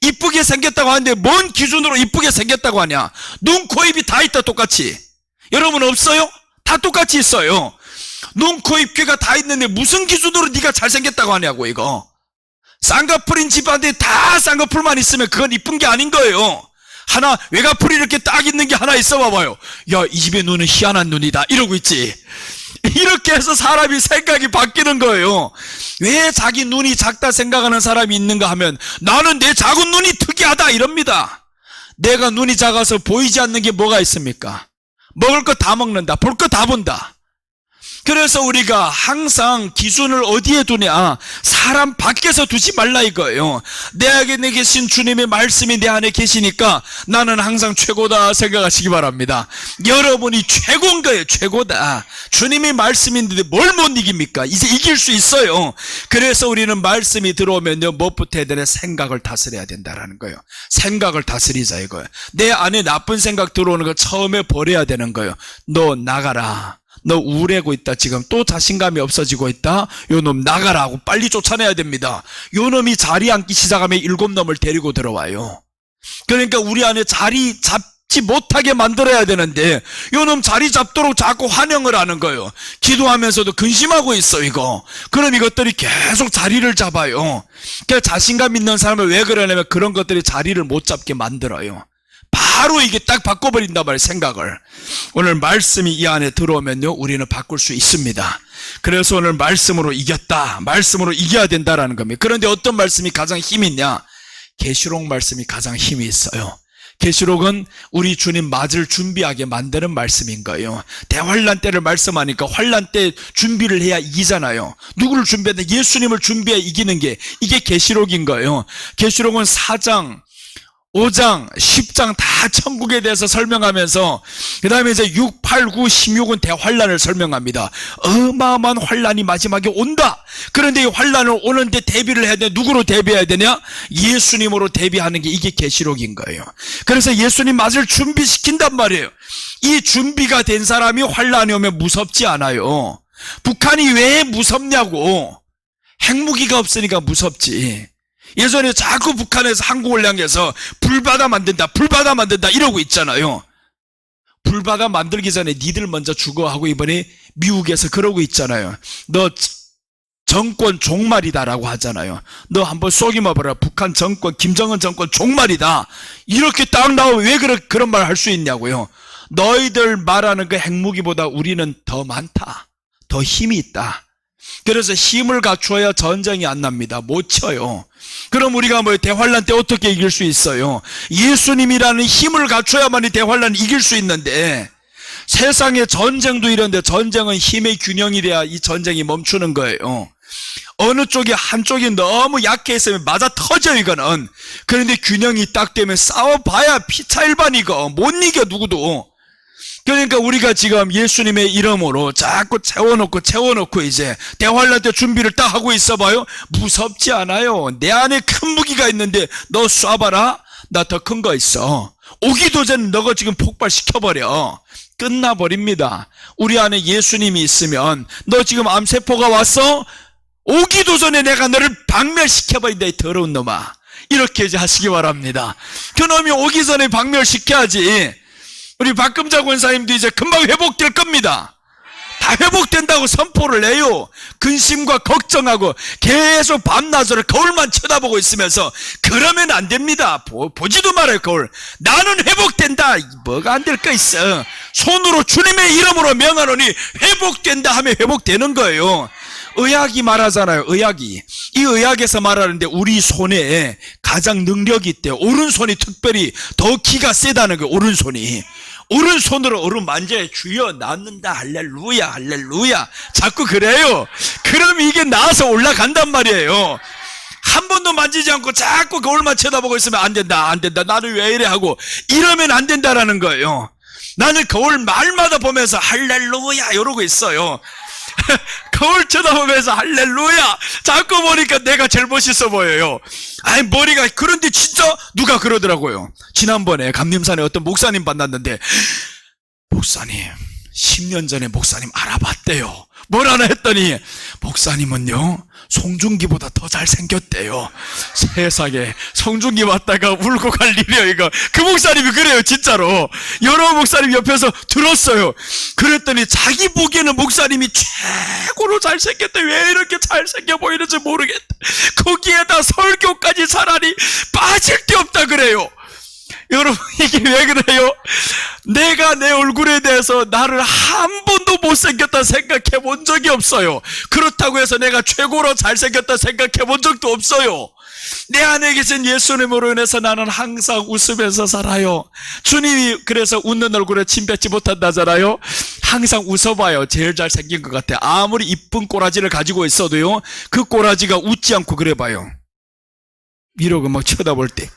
이쁘게 생겼다고 하는데 뭔 기준으로 이쁘게 생겼다고 하냐? 눈, 코, 입이 다 있다 똑같이. 여러분 없어요? 다 똑같이 있어요. 눈, 코, 입, 귀가 다 있는데 무슨 기준으로 네가 잘생겼다고 하냐고. 이거 쌍꺼풀인 집안에 다 쌍꺼풀만 있으면 그건 이쁜 게 아닌 거예요. 하나 외가풀이 이렇게 딱 있는 게 하나 있어 봐봐요. 야, 이 집의 눈은 희한한 눈이다 이러고 있지. 이렇게 해서 사람이 생각이 바뀌는 거예요. 왜 자기 눈이 작다 생각하는 사람이 있는가 하면, 나는 내 작은 눈이 특이하다 이럽니다. 내가 눈이 작아서 보이지 않는 게 뭐가 있습니까? 먹을 거 다 먹는다, 볼 거 다 본다. 그래서 우리가 항상 기준을 어디에 두냐? 사람 밖에서 두지 말라 이거예요. 내 안에 계신 주님의 말씀이 내 안에 계시니까 나는 항상 최고다 생각하시기 바랍니다. 여러분이 최고인 거예요. 최고다. 주님의 말씀인데 뭘 못 이깁니까? 이제 이길 수 있어요. 그래서 우리는 말씀이 들어오면요, 무엇부터 해야 되냐? 생각을 다스려야 된다라는 거예요. 생각을 다스리자 이거예요. 내 안에 나쁜 생각 들어오는 거 처음에 버려야 되는 거예요. 너 나가라. 너 우울해고 있다. 지금 또 자신감이 없어지고 있다. 요 놈 나가라 하고 빨리 쫓아내야 됩니다. 요 놈이 자리 앉기 시작하면 7놈을 데리고 들어와요. 그러니까 우리 안에 자리 잡지 못하게 만들어야 되는데 요 놈 자리 잡도록 자꾸 환영을 하는 거예요. 기도하면서도 근심하고 있어 이거. 그럼 이것들이 계속 자리를 잡아요. 그러니까 자신감 있는 사람은 왜 그러냐면 그런 것들이 자리를 못 잡게 만들어요. 바로 이게 딱 바꿔버린단 말이에요. 생각을. 오늘 말씀이 이 안에 들어오면요, 우리는 바꿀 수 있습니다. 그래서 오늘 말씀으로 이겼다, 말씀으로 이겨야 된다라는 겁니다. 그런데 어떤 말씀이 가장 힘이 있냐? 계시록 말씀이 가장 힘이 있어요. 계시록은 우리 주님 맞을 준비하게 만드는 말씀인 거예요. 대환란 때를 말씀하니까 환란 때 준비를 해야 이기잖아요. 누구를 준비해야 돼? 예수님을 준비해야 이기는 게 이게 계시록인 거예요. 계시록은 4장 5장, 10장 다 천국에 대해서 설명하면서 그 다음에 이제 6, 8, 9, 16은 대환란을 설명합니다. 어마어마한 환란이 마지막에 온다. 그런데 이 환란을 오는데 대비를 해야 돼. 누구로 대비해야 되냐? 예수님으로 대비하는 게 이게 계시록인 거예요. 그래서 예수님 맞을 준비시킨단 말이에요. 이 준비가 된 사람이 환란이 오면 무섭지 않아요. 북한이 왜 무섭냐고. 핵무기가 없으니까 무섭지. 예전에 자꾸 북한에서 한국을 향해서 불바다 만든다 이러고 있잖아요. 불바다 만들기 전에 니들 먼저 죽어 하고 이번에 미국에서 그러고 있잖아요. 너 정권 종말이다라고 하잖아요. 너 한번 속임어봐라. 북한 정권, 김정은 정권 종말이다. 이렇게 딱 나오면 왜 그런 말 할 수 있냐고요. 너희들 말하는 그 핵무기보다 우리는 더 많다. 더 힘이 있다. 그래서 힘을 갖추어야 전쟁이 안 납니다. 못 쳐요. 그럼 우리가 대환란 때 어떻게 이길 수 있어요? 예수님이라는 힘을 갖춰야만이 대환란을 이길 수 있는데, 세상의 전쟁도 이런데 전쟁은 힘의 균형이 돼야 이 전쟁이 멈추는 거예요. 어느 쪽이 한쪽이 너무 약해 있으면 맞아 터져 이거는. 그런데 균형이 딱 되면 싸워봐야 피차일반이고 못 이겨 누구도. 그러니까 우리가 지금 예수님의 이름으로 자꾸 채워놓고 이제 대환란 때 준비를 딱 하고 있어봐요. 무섭지 않아요. 내 안에 큰 무기가 있는데 너 쏴봐라. 나 더 큰 거 있어. 오기도 전에 너가 지금 폭발시켜버려. 끝나버립니다. 우리 안에 예수님이 있으면 너 지금 암세포가 왔어? 오기도 전에 내가 너를 박멸시켜버린다 이 더러운 놈아. 이렇게 이제 하시기 바랍니다. 그놈이 오기 전에 박멸시켜야지. 우리 박금자 권사님도 이제 금방 회복될 겁니다. 다 회복된다고 선포를 해요. 근심과 걱정하고 계속 밤낮으로 거울만 쳐다보고 있으면서 그러면 안 됩니다. 보지도 말아요 거울. 나는 회복된다. 뭐가 안 될 거 있어. 손으로 주님의 이름으로 명하노니 회복된다 하면 회복되는 거예요. 의학이 말하잖아요. 이 의학에서 말하는데 우리 손에 가장 능력이 있대요. 오른손이 특별히 더 기가 세다는 거예요. 오른손으로 오른 만져야 주여 낫는다 할렐루야 자꾸 그래요. 그럼 이게 나아서 올라간단 말이에요. 한 번도 만지지 않고 자꾸 거울만 쳐다보고 있으면 안 된다 나는 왜 이래 하고 이러면 안 된다라는 거예요. 나는 거울 말마다 보면서 할렐루야 이러고 있어요. 거울 쳐다보면서 할렐루야 자꾸 보니까 내가 제일 멋있어 보여요. 아니 머리가. 그런데 진짜 누가 그러더라고요. 지난번에 감림산에 어떤 목사님 만났는데, 목사님 10년 전에 목사님 알아봤대요. 뭐라나 했더니 목사님은요 송중기보다 더 잘생겼대요. 세상에 송중기 왔다가 울고 갈 일이에요 이거. 그 목사님이 그래요 진짜로. 여러 목사님 옆에서 들었어요. 그랬더니 자기 보기에는 목사님이 최고로 잘생겼대. 왜 이렇게 잘생겨 보이는지 모르겠다. 거기에다 설교까지 차라리 빠질 데 없다 그래요. 여러분 이게 왜 그래요? 내가 내 얼굴에 대해서 나를 한 번도 못생겼다 생각해 본 적이 없어요. 그렇다고 해서 내가 최고로 잘생겼다 생각해 본 적도 없어요. 내 안에 계신 예수님으로 인해서 나는 항상 웃으면서 살아요. 주님이 그래서 웃는 얼굴에 침 뱉지 못한다잖아요. 항상 웃어봐요. 제일 잘생긴 것 같아. 아무리 이쁜 꼬라지를 가지고 있어도요 그 꼬라지가 웃지 않고 그래봐요. 이러고 막 쳐다볼 때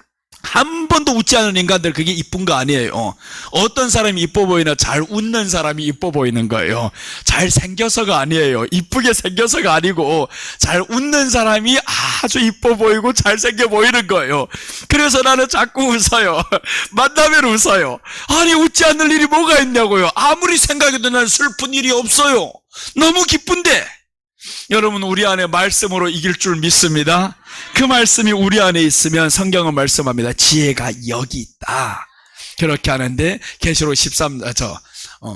한 번도 웃지 않은 인간들 그게 이쁜 거 아니에요. 어떤 사람이 이뻐 보이나? 잘 웃는 사람이 이뻐 보이는 거예요. 잘 생겨서가 아니에요. 이쁘게 생겨서가 아니고 잘 웃는 사람이 아주 이뻐 보이고 잘생겨 보이는 거예요. 그래서 나는 자꾸 웃어요. 만나면 웃어요. 아니 웃지 않는 일이 뭐가 있냐고요. 아무리 생각해도 난 슬픈 일이 없어요. 너무 기쁜데. 여러분 우리 안에 말씀으로 이길 줄 믿습니다. 그 말씀이 우리 안에 있으면 성경은 말씀합니다. 지혜가 여기 있다. 그렇게 하는데 계시록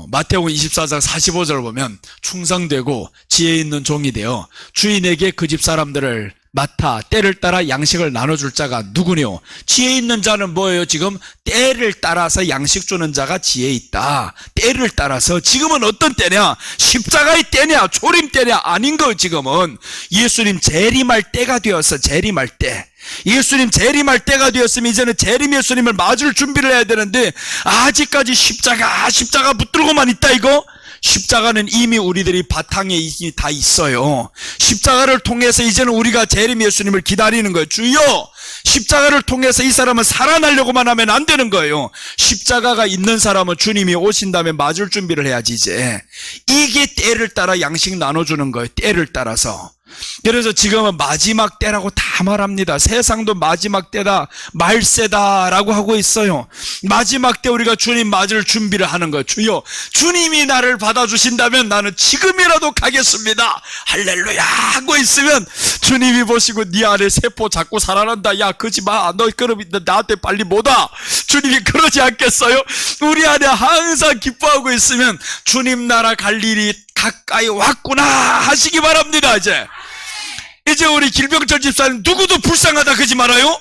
마태복음 24장 45절을 보면 충성되고 지혜 있는 종이 되어 주인에게 그 집 사람들을 마타, 때를 따라 양식을 나눠줄 자가 누구뇨? 지혜 있는 자는 뭐예요? 지금 때를 따라서 양식 주는 자가 지혜 있다. 때를 따라서. 지금은 어떤 때냐? 십자가의 때냐? 조림 때냐? 아닌 거 지금은. 예수님 재림할 때가 되었어. 재림할 때. 예수님 재림할 때가 되었으면 이제는 재림 예수님을 맞을 준비를 해야 되는데 아직까지 십자가 붙들고만 있다 이거? 십자가는 이미 우리들이 바탕에 이미 다 있어요. 십자가를 통해서 이제는 우리가 재림 예수님을 기다리는 거예요. 주여! 십자가를 통해서 이 사람은 살아나려고만 하면 안 되는 거예요. 십자가가 있는 사람은 주님이 오신 다음에 맞을 준비를 해야지 이제. 이게 때를 따라 양식 나눠주는 거예요. 때를 따라서. 그래서 지금은 마지막 때라고 다 말합니다. 세상도 마지막 때다, 말세다라고 하고 있어요. 마지막 때 우리가 주님 맞을 준비를 하는 거예요. 주여, 주님이 나를 받아주신다면 나는 지금이라도 가겠습니다. 할렐루야 하고 있으면 주님이 보시고 네 안에 세포 자꾸 살아난다. 야 그러지마. 너 그럼 나한테 빨리 못 와. 주님이 그러지 않겠어요? 우리 안에 항상 기뻐하고 있으면 주님 나라 갈 일이 가까이 왔구나 하시기 바랍니다. 이제 우리 길병철 집사님 누구도 불쌍하다 그러지 말아요.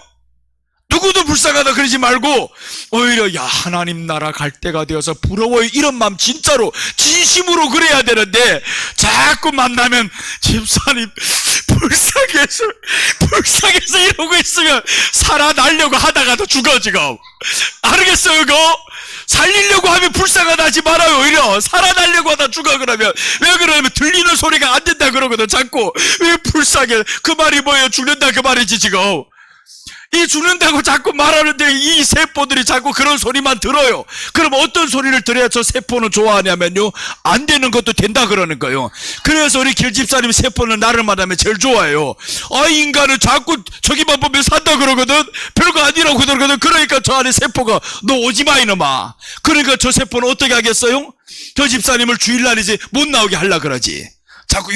누구도 불쌍하다 그러지 말고 오히려 야 하나님 나라 갈 때가 되어서 부러워요 이런 마음 진짜로 진심으로 그래야 되는데 자꾸 만나면 집사님 불쌍해서 이러고 있으면 살아나려고 하다가도 죽어 지금. 알겠어요 그거? 살리려고 하면 불쌍하다 하지 말아요. 오히려 살아나려고 하다 죽어. 그러면 왜 그러냐면 들리는 소리가 안 된다 그러거든. 자꾸 왜 불쌍해. 그 말이 뭐예요? 죽는다 그 말이지 지금. 이 죽는다고 자꾸 말하는데 이 세포들이 자꾸 그런 소리만 들어요. 그럼 어떤 소리를 들어야 저 세포는 좋아하냐면요, 안 되는 것도 된다 그러는 거예요. 그래서 우리 길집사님 세포는 나를 만나면 제일 좋아해요. 아 인간은 자꾸 저기만 보면 산다 그러거든. 별거 아니라고 그러거든. 그러니까 저 안에 세포가 너 오지마 이놈아. 그러니까 저 세포는 어떻게 하겠어요? 저 집사님을 주일날이지 못 나오게 하려 그러지. 자꾸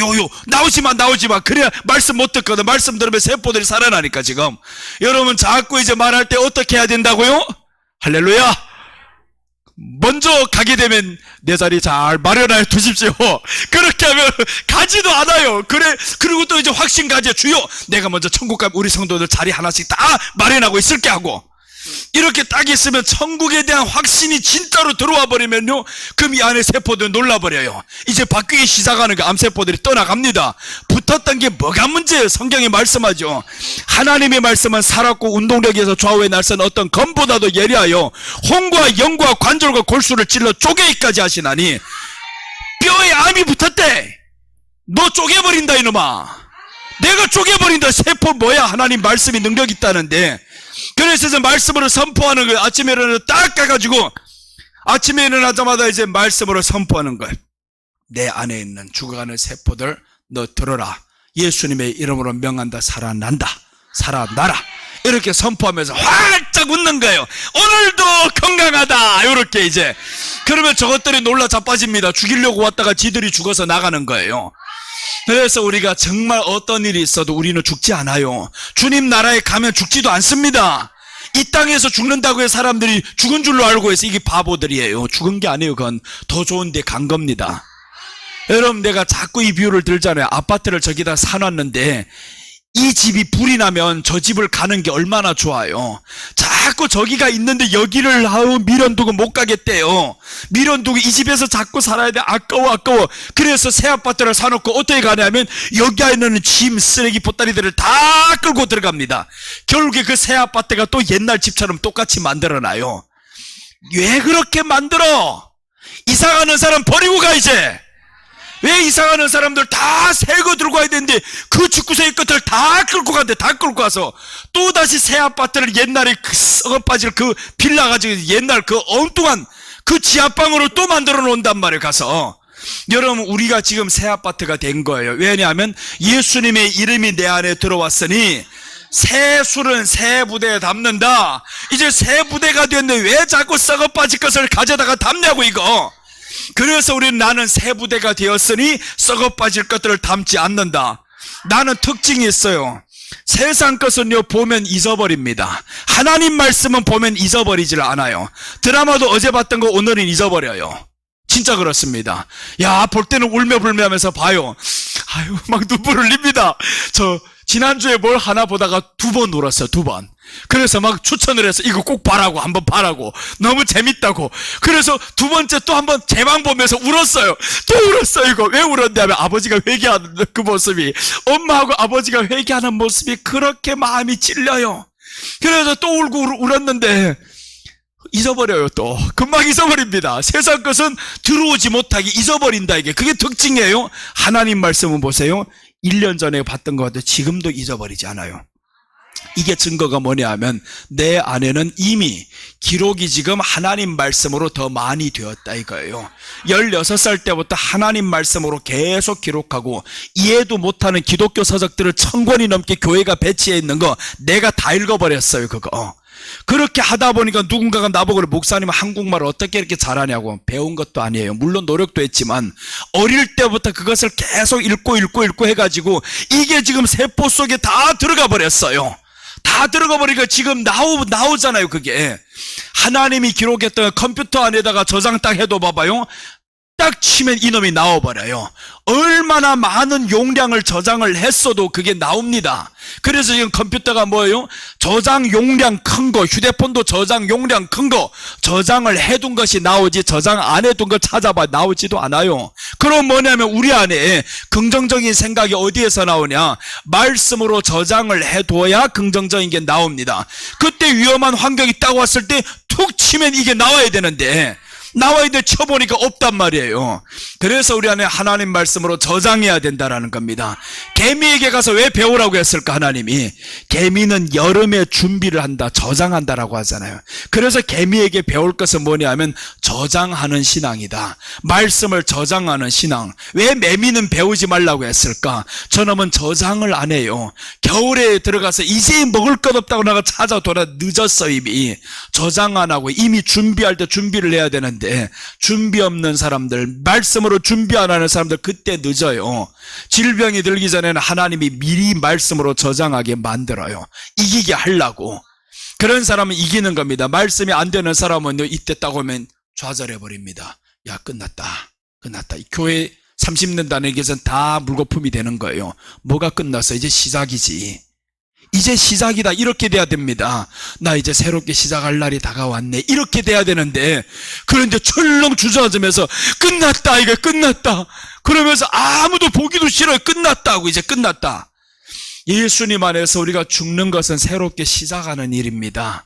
나오지마 그래야 말씀 못 듣거든. 말씀 들으면 세포들이 살아나니까 지금. 여러분 자꾸 이제 말할 때 어떻게 해야 된다고요? 할렐루야. 먼저 가게 되면 내 자리 잘 마련해 두십시오. 그렇게 하면 가지도 않아요. 그리고 또 이제 확신 가져. 주여 내가 먼저 천국 가면 우리 성도들 자리 하나씩 다 마련하고 있을게 하고. 이렇게 딱 있으면 천국에 대한 확신이 진짜로 들어와 버리면요, 그럼 이 안에 세포들 놀라버려요. 이제 바뀌기 시작하는 그 암세포들이 떠나갑니다. 붙었던 게 뭐가 문제예요? 성경이 말씀하죠. 하나님의 말씀은 살았고 운동력에서 좌우의 날선 어떤 검보다도 예리하여 혼과 영과 관절과 골수를 찔러 쪼개기까지 하시나니. 뼈에 암이 붙었대. 너 쪼개버린다 이놈아. 내가 쪼개버린다. 세포 뭐야? 하나님 말씀이 능력 있다는데. 그래서 이제 말씀으로 선포하는 거예요. 아침에 일어나서 딱 가가지고 아침에 일어나자마자 이제 말씀으로 선포하는 거예요. 내 안에 있는 죽어가는 세포들 너 들어라. 예수님의 이름으로 명한다. 살아난다. 살아나라. 이렇게 선포하면서 활짝 웃는 거예요. 오늘도 건강하다. 이렇게 이제. 그러면 저것들이 놀라 자빠집니다. 죽이려고 왔다가 지들이 죽어서 나가는 거예요. 그래서 우리가 정말 어떤 일이 있어도 우리는 죽지 않아요. 주님 나라에 가면 죽지도 않습니다. 이 땅에서 죽는다고 해서 사람들이 죽은 줄로 알고 해서 이게 바보들이에요. 죽은 게 아니에요. 그건 더 좋은 데 간 겁니다. 여러분 내가 자꾸 이 비유를 들잖아요. 아파트를 저기다 사놨는데 이 집이 불이 나면 저 집을 가는 게 얼마나 좋아요. 자꾸 저기가 있는데 여기를 미련두고 못 가겠대요. 미련두고 이 집에서 자꾸 살아야 돼. 아까워. 그래서 새 아파트를 사놓고 어떻게 가냐면 여기 있는 짐, 쓰레기, 보따리들을 다 끌고 들어갑니다. 결국에 그 새 아파트가 또 옛날 집처럼 똑같이 만들어놔요. 왜 그렇게 만들어? 이사가는 사람 버리고 가 이제. 왜 이사가는 사람들 다 새 거 들고 가야 되는데 그 집구석의 것들 다 끌고 간대. 다 끌고 가서 또다시 새 아파트를 옛날에 그 썩어빠질 그 빌라 가지고 옛날 그 엉뚱한 그 지하방으로 또 만들어 놓는단 말이에요. 가서. 여러분 우리가 지금 새 아파트가 된 거예요. 왜냐하면 예수님의 이름이 내 안에 들어왔으니 새 술은 새 부대에 담는다. 이제 새 부대가 됐는데 왜 자꾸 썩어빠질 것을 가져다가 담냐고 이거. 그래서 우리는 나는 새 부대가 되었으니 썩어빠질 것들을 담지 않는다. 나는 특징이 있어요. 세상 것은요 보면 잊어버립니다. 하나님 말씀은 보면 잊어버리질 않아요. 드라마도 어제 봤던 거 오늘은 잊어버려요. 진짜 그렇습니다. 야, 볼 때는 울며불며 하면서 봐요. 아유, 막 눈물을 흘립니다. 지난주에 뭘 하나 보다가 2번 울었어요. 2번. 그래서 막 추천을 해서 이거 꼭 봐라고, 한번 봐라고. 너무 재밌다고. 그래서 2번째 또 한번 제방 보면서 울었어요. 또 울었어요. 이거 왜 울었냐면 아버지가 회개하는 그 모습이, 엄마하고 아버지가 회개하는 모습이 그렇게 마음이 찔려요. 그래서 또 울고 울었는데 잊어버려요. 또 금방 잊어버립니다. 세상 것은 들어오지 못하게 잊어버린다. 이게 그게 특징이에요. 하나님 말씀은 보세요. 1년 전에 봤던 것 같아요. 지금도 잊어버리지 않아요. 이게 증거가 뭐냐 하면 내 안에는 이미 기록이 지금 하나님 말씀으로 더 많이 되었다 이거예요. 16살 때부터 하나님 말씀으로 계속 기록하고 이해도 못하는 기독교 서적들을 1000권이 넘게 교회가 배치해 있는 거 내가 다 읽어버렸어요. 그거 그렇게 하다 보니까 누군가가 나보고 목사님 한국말을 어떻게 이렇게 잘하냐고. 배운 것도 아니에요. 물론 노력도 했지만 어릴 때부터 그것을 계속 읽고 해가지고 이게 지금 세포 속에 다 들어가 버렸어요. 다 들어가 버리니까 지금 나오잖아요. 그게 하나님이 기록했던 컴퓨터 안에다가 저장 딱 해도 봐봐요. 딱 치면 이놈이 나와버려요. 얼마나 많은 용량을 저장을 했어도 그게 나옵니다. 그래서 지금 컴퓨터가 뭐예요? 저장 용량 큰 거, 휴대폰도 저장 용량 큰 거 저장을 해둔 것이 나오지 저장 안 해둔 걸 찾아봐 나오지도 않아요. 그럼 뭐냐면 우리 안에 긍정적인 생각이 어디에서 나오냐? 말씀으로 저장을 해둬야 긍정적인 게 나옵니다. 그때 위험한 환경이 딱 왔을 때 툭 치면 이게 나와야 되는데 나와야 돼 쳐보니까 없단 말이에요. 그래서 우리 안에 하나님 말씀으로 저장해야 된다라는 겁니다. 개미에게 가서 왜 배우라고 했을까? 하나님이 개미는 여름에 준비를 한다, 저장한다라고 하잖아요. 그래서 개미에게 배울 것은 뭐냐 하면 저장하는 신앙이다. 말씀을 저장하는 신앙. 왜 매미는 배우지 말라고 했을까? 저놈은 저장을 안 해요. 겨울에 들어가서 이제 먹을 것 없다고 나가 찾아 돌아 늦었어. 이미 저장 안 하고 이미 준비할 때 준비를 해야 되는데 준비 없는 사람들, 말씀으로 준비 안 하는 사람들 그때 늦어요. 질병이 들기 전에는 하나님이 미리 말씀으로 저장하게 만들어요. 이기게 하려고. 그런 사람은 이기는 겁니다. 말씀이 안 되는 사람은 이때 딱 오면 좌절해 버립니다. 야 끝났다. 이 교회 30년 다니기 전 다 물거품이 되는 거예요. 뭐가 끝났어? 이제 시작이지. 이제 시작이다. 이렇게 돼야 됩니다. 나 이제 새롭게 시작할 날이 다가왔네. 이렇게 돼야 되는데 그런데 철렁 주저앉으면서 끝났다. 이게 끝났다. 그러면서 아무도 보기도 싫어요. 끝났다고. 이제 끝났다. 예수님 안에서 우리가 죽는 것은 새롭게 시작하는 일입니다.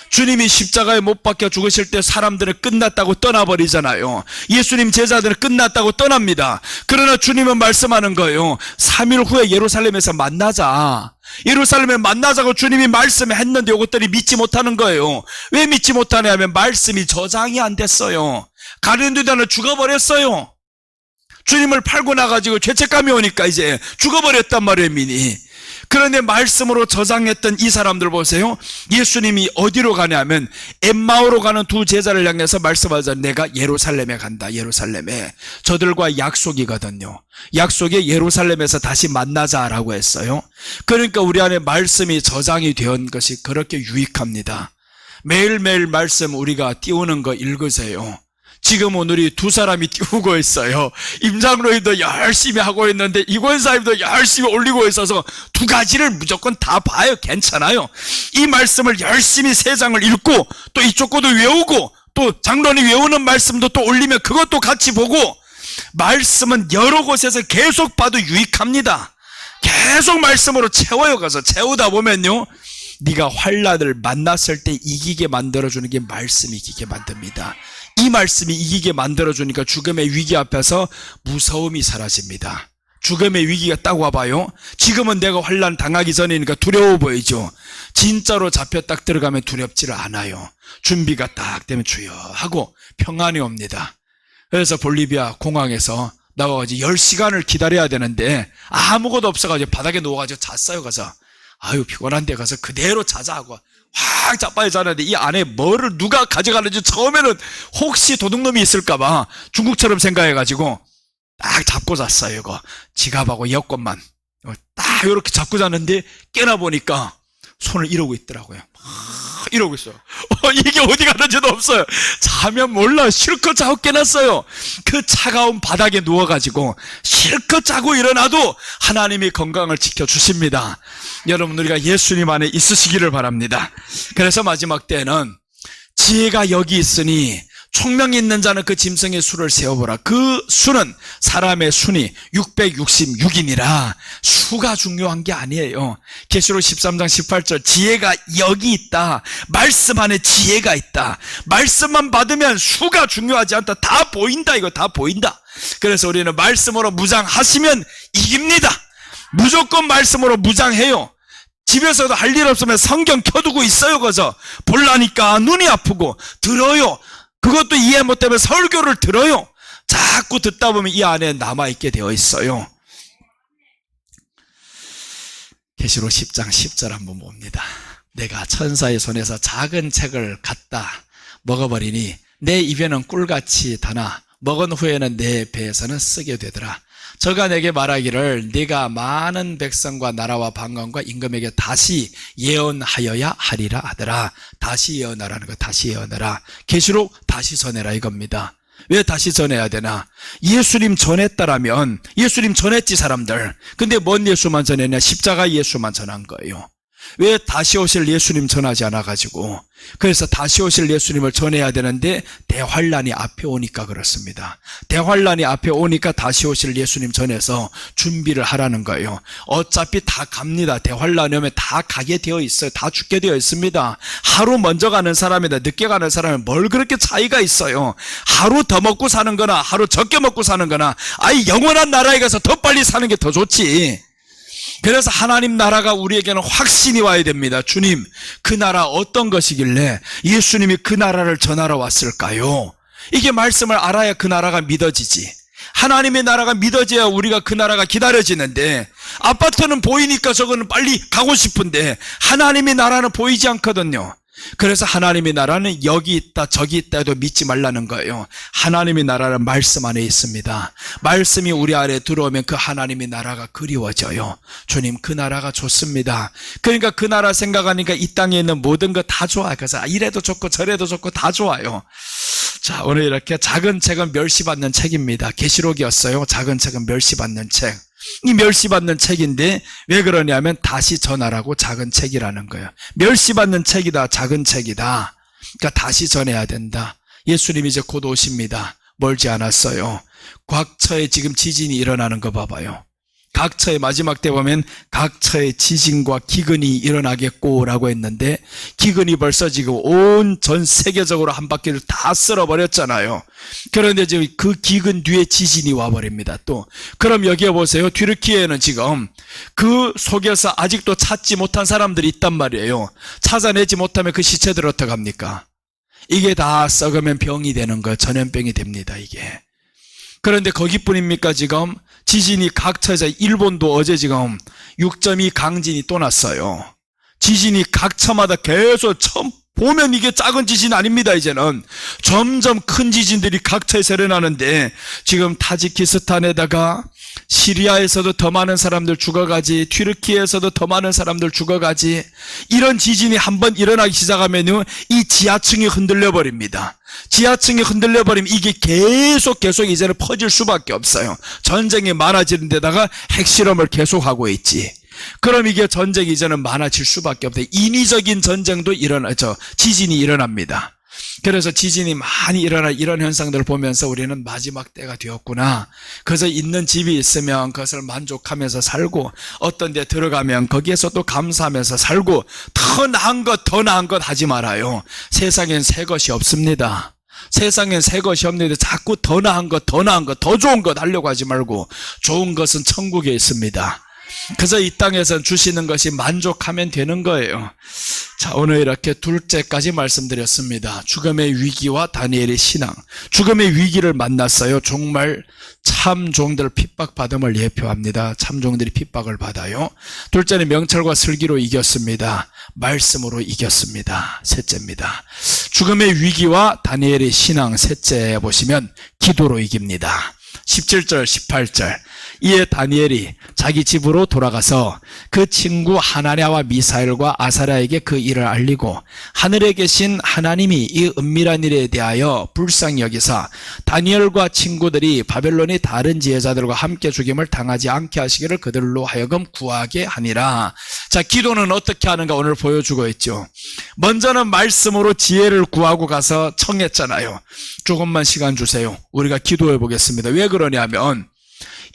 주님이 십자가에 못 박혀 죽으실 때 사람들은 끝났다고 떠나버리잖아요. 예수님 제자들은 끝났다고 떠납니다. 그러나 주님은 말씀하는 거예요. 3일 후에 예루살렘에서 만나자. 예루살렘에 만나자고 주님이 말씀했는데 이것들이 믿지 못하는 거예요. 왜 믿지 못하냐면 말씀이 저장이 안 됐어요. 가룟 유다는 죽어버렸어요. 주님을 팔고 나가지고 죄책감이 오니까 이제 죽어버렸단 말이에요. 미니. 그런데 말씀으로 저장했던 이 사람들 보세요. 예수님이 어디로 가냐면 엠마오로 가는 두 제자를 향해서 말씀하자. 내가 예루살렘에 간다. 예루살렘에. 저들과 약속이거든요. 약속에 예루살렘에서 다시 만나자라고 했어요. 그러니까 우리 안에 말씀이 저장이 된 것이 그렇게 유익합니다. 매일매일 말씀 우리가 띄우는 거 읽으세요. 지금은 우리 두 사람이 띄우고 있어요. 임장로님도 열심히 하고 있는데 이권사님도 열심히 올리고 있어서 두 가지를 무조건 다 봐요. 괜찮아요. 이 말씀을 열심히 3장을 읽고 또 이쪽 것도 외우고 또 장로님 외우는 말씀도 또 올리면 그것도 같이 보고 말씀은 여러 곳에서 계속 봐도 유익합니다. 계속 말씀으로 채워요. 가서 채우다 보면요. 네가 환난을 만났을 때 이기게 만들어주는 게 말씀이 이기게 만듭니다. 이 말씀이 이기게 만들어주니까 죽음의 위기 앞에서 무서움이 사라집니다. 죽음의 위기가 딱 와봐요. 지금은 내가 환난 당하기 전이니까 두려워 보이죠. 진짜로 잡혀 딱 들어가면 두렵지를 않아요. 준비가 딱 되면 주여 하고 평안이 옵니다. 그래서 볼리비아 공항에서 나와가지고 10시간을 기다려야 되는데 아무것도 없어가지고 바닥에 누워가지고 잤어요. 가서 아유 피곤한데 가서 그대로 자자 하고 확 자빠져 자는데 이 안에 뭐를 누가 가져가는지 처음에는 혹시 도둑놈이 있을까봐 중국처럼 생각해가지고 딱 잡고 잤어요. 이거 지갑하고 여권만 딱 이렇게 잡고 잤는데 깨나 보니까 손을 이러고 있더라고요. 이러고 있어요. 이게 어디 가는지도 없어요. 자면 몰라 실컷 자고 깨났어요. 그 차가운 바닥에 누워가지고 실컷 자고 일어나도 하나님이 건강을 지켜주십니다. 여러분, 우리가 예수님 안에 있으시기를 바랍니다. 그래서 마지막 때는 지혜가 여기 있으니 총명이 있는 자는 그 짐승의 수를 세어보라. 그 수는 사람의 순이 666이니라. 수가 중요한 게 아니에요. 계시록 13장 18절 지혜가 여기 있다. 말씀 안에 지혜가 있다. 말씀만 받으면 수가 중요하지 않다. 다 보인다. 이거 다 보인다. 그래서 우리는 말씀으로 무장하시면 이깁니다. 무조건 말씀으로 무장해요. 집에서도 할 일 없으면 성경 켜두고 있어요. 그저 볼라니까 눈이 아프고 들어요. 그것도 이해 못하면 설교를 들어요. 자꾸 듣다 보면 이 안에 남아있게 되어 있어요. 계시록 10장 10절 한번 봅니다. 내가 천사의 손에서 작은 책을 갖다 먹어버리니 내 입에는 꿀같이 다나 먹은 후에는 내 배에서는 쓰게 되더라. 저가 내게 말하기를 네가 많은 백성과 나라와 방언과 임금에게 다시 예언하여야 하리라 하더라. 다시 예언하라는 거, 다시 예언하라. 계시록 다시 전해라 이겁니다. 왜 다시 전해야 되나? 예수님 전했다라면 예수님 전했지 사람들. 근데 뭔 예수만 전했냐? 십자가 예수만 전한 거예요. 왜 다시 오실 예수님 전하지 않아가지고. 그래서 다시 오실 예수님을 전해야 되는데 대환란이 앞에 오니까 그렇습니다. 대환란이 앞에 오니까 다시 오실 예수님 전해서 준비를 하라는 거예요. 어차피 다 갑니다. 대환란이 오면 다 가게 되어 있어요. 다 죽게 되어 있습니다. 하루 먼저 가는 사람이나 늦게 가는 사람이 뭘 그렇게 차이가 있어요. 하루 더 먹고 사는 거나 하루 적게 먹고 사는 거나 아예 영원한 나라에 가서 더 빨리 사는 게 더 좋지. 그래서 하나님 나라가 우리에게는 확신이 와야 됩니다. 주님, 그 나라 어떤 것이길래 예수님이 그 나라를 전하러 왔을까요? 이게 말씀을 알아야 그 나라가 믿어지지. 하나님의 나라가 믿어져야 우리가 그 나라가 기다려지는데 아파트는 보이니까 저거는 빨리 가고 싶은데 하나님의 나라는 보이지 않거든요. 그래서 하나님의 나라는 여기 있다 저기 있다 해도 믿지 말라는 거예요. 하나님의 나라는 말씀 안에 있습니다. 말씀이 우리 안에 들어오면 그 하나님의 나라가 그리워져요. 주님, 그 나라가 좋습니다. 그러니까 그 나라 생각하니까 이 땅에 있는 모든 거 다 좋아요. 그래서 이래도 좋고 저래도 좋고 다 좋아요. 자, 오늘 이렇게 작은 책은 멸시받는 책입니다. 계시록이었어요. 작은 책은 멸시받는 책. 이 멸시받는 책인데 왜 그러냐면 다시 전하라고 작은 책이라는 거예요. 멸시받는 책이다, 작은 책이다. 그러니까 다시 전해야 된다. 예수님이 이제 곧 오십니다. 멀지 않았어요. 각처에 지금 지진이 일어나는 거 봐봐요. 각처의 마지막 때 보면 각처의 지진과 기근이 일어나겠고 라고 했는데 기근이 벌써 지금 온 전 세계적으로 한 바퀴를 다 쓸어버렸잖아요. 그런데 지금 그 기근 뒤에 지진이 와버립니다. 또 그럼 여기에 보세요. 튀르키예에는 지금 그 속에서 아직도 찾지 못한 사람들이 있단 말이에요. 찾아내지 못하면 그 시체들 어떡합니까? 이게 다 썩으면 병이 되는 거예요. 전염병이 됩니다. 이게. 그런데 거기뿐입니까? 지금 지진이 각처에서 일본도 어제 지금 6.2 강진이 또 났어요. 지진이 각처마다 계속 처음 보면 이게 작은 지진 아닙니다. 이제는 점점 큰 지진들이 각처에서 일어나는데 지금 타지키스탄에다가 시리아에서도 더 많은 사람들 죽어가지, 튀르키예에서도 더 많은 사람들 죽어가지. 이런 지진이 한번 일어나기 시작하면요 이 지하층이 흔들려 버립니다. 지하층이 흔들려 버리면 이게 계속 이제는 퍼질 수밖에 없어요. 전쟁이 많아지는 데다가 핵실험을 계속하고 있지. 그럼 이게 전쟁이 이제는 많아질 수밖에 없어요. 인위적인 전쟁도 지진이 일어납니다. 그래서 지진이 많이 일어나 이런 현상들을 보면서 우리는 마지막 때가 되었구나. 그래서 있는 집이 있으면 그것을 만족하면서 살고 어떤 데 들어가면 거기에서 또 감사하면서 살고 더 나은 것 하지 말아요. 세상엔 새 것이 없습니다. 세상엔 새 것이 없는데 자꾸 더 나은 것, 더 좋은 것 하려고 하지 말고 좋은 것은 천국에 있습니다. 그래서 이 땅에서 주시는 것이 만족하면 되는 거예요. 자, 오늘 이렇게 둘째까지 말씀드렸습니다. 죽음의 위기와 다니엘의 신앙. 죽음의 위기를 만났어요. 정말 참종들 핍박받음을 예표합니다. 참종들이 핍박을 받아요. 둘째는 명철과 슬기로 이겼습니다. 말씀으로 이겼습니다. 셋째입니다. 죽음의 위기와 다니엘의 신앙. 셋째 보시면 기도로 이깁니다. 17절 18절 이에 다니엘이 자기 집으로 돌아가서 그 친구 하나냐와 미사엘과 아사랴에게 그 일을 알리고 하늘에 계신 하나님이 이 은밀한 일에 대하여 불쌍히 여기사 다니엘과 친구들이 바벨론의 다른 지혜자들과 함께 죽임을 당하지 않게 하시기를 그들로 하여금 구하게 하니라. 자, 기도는 어떻게 하는가 오늘 보여주고 있죠. 먼저는 말씀으로 지혜를 구하고 가서 청했잖아요. 조금만 시간 주세요. 우리가 기도해 보겠습니다. 왜 그러냐면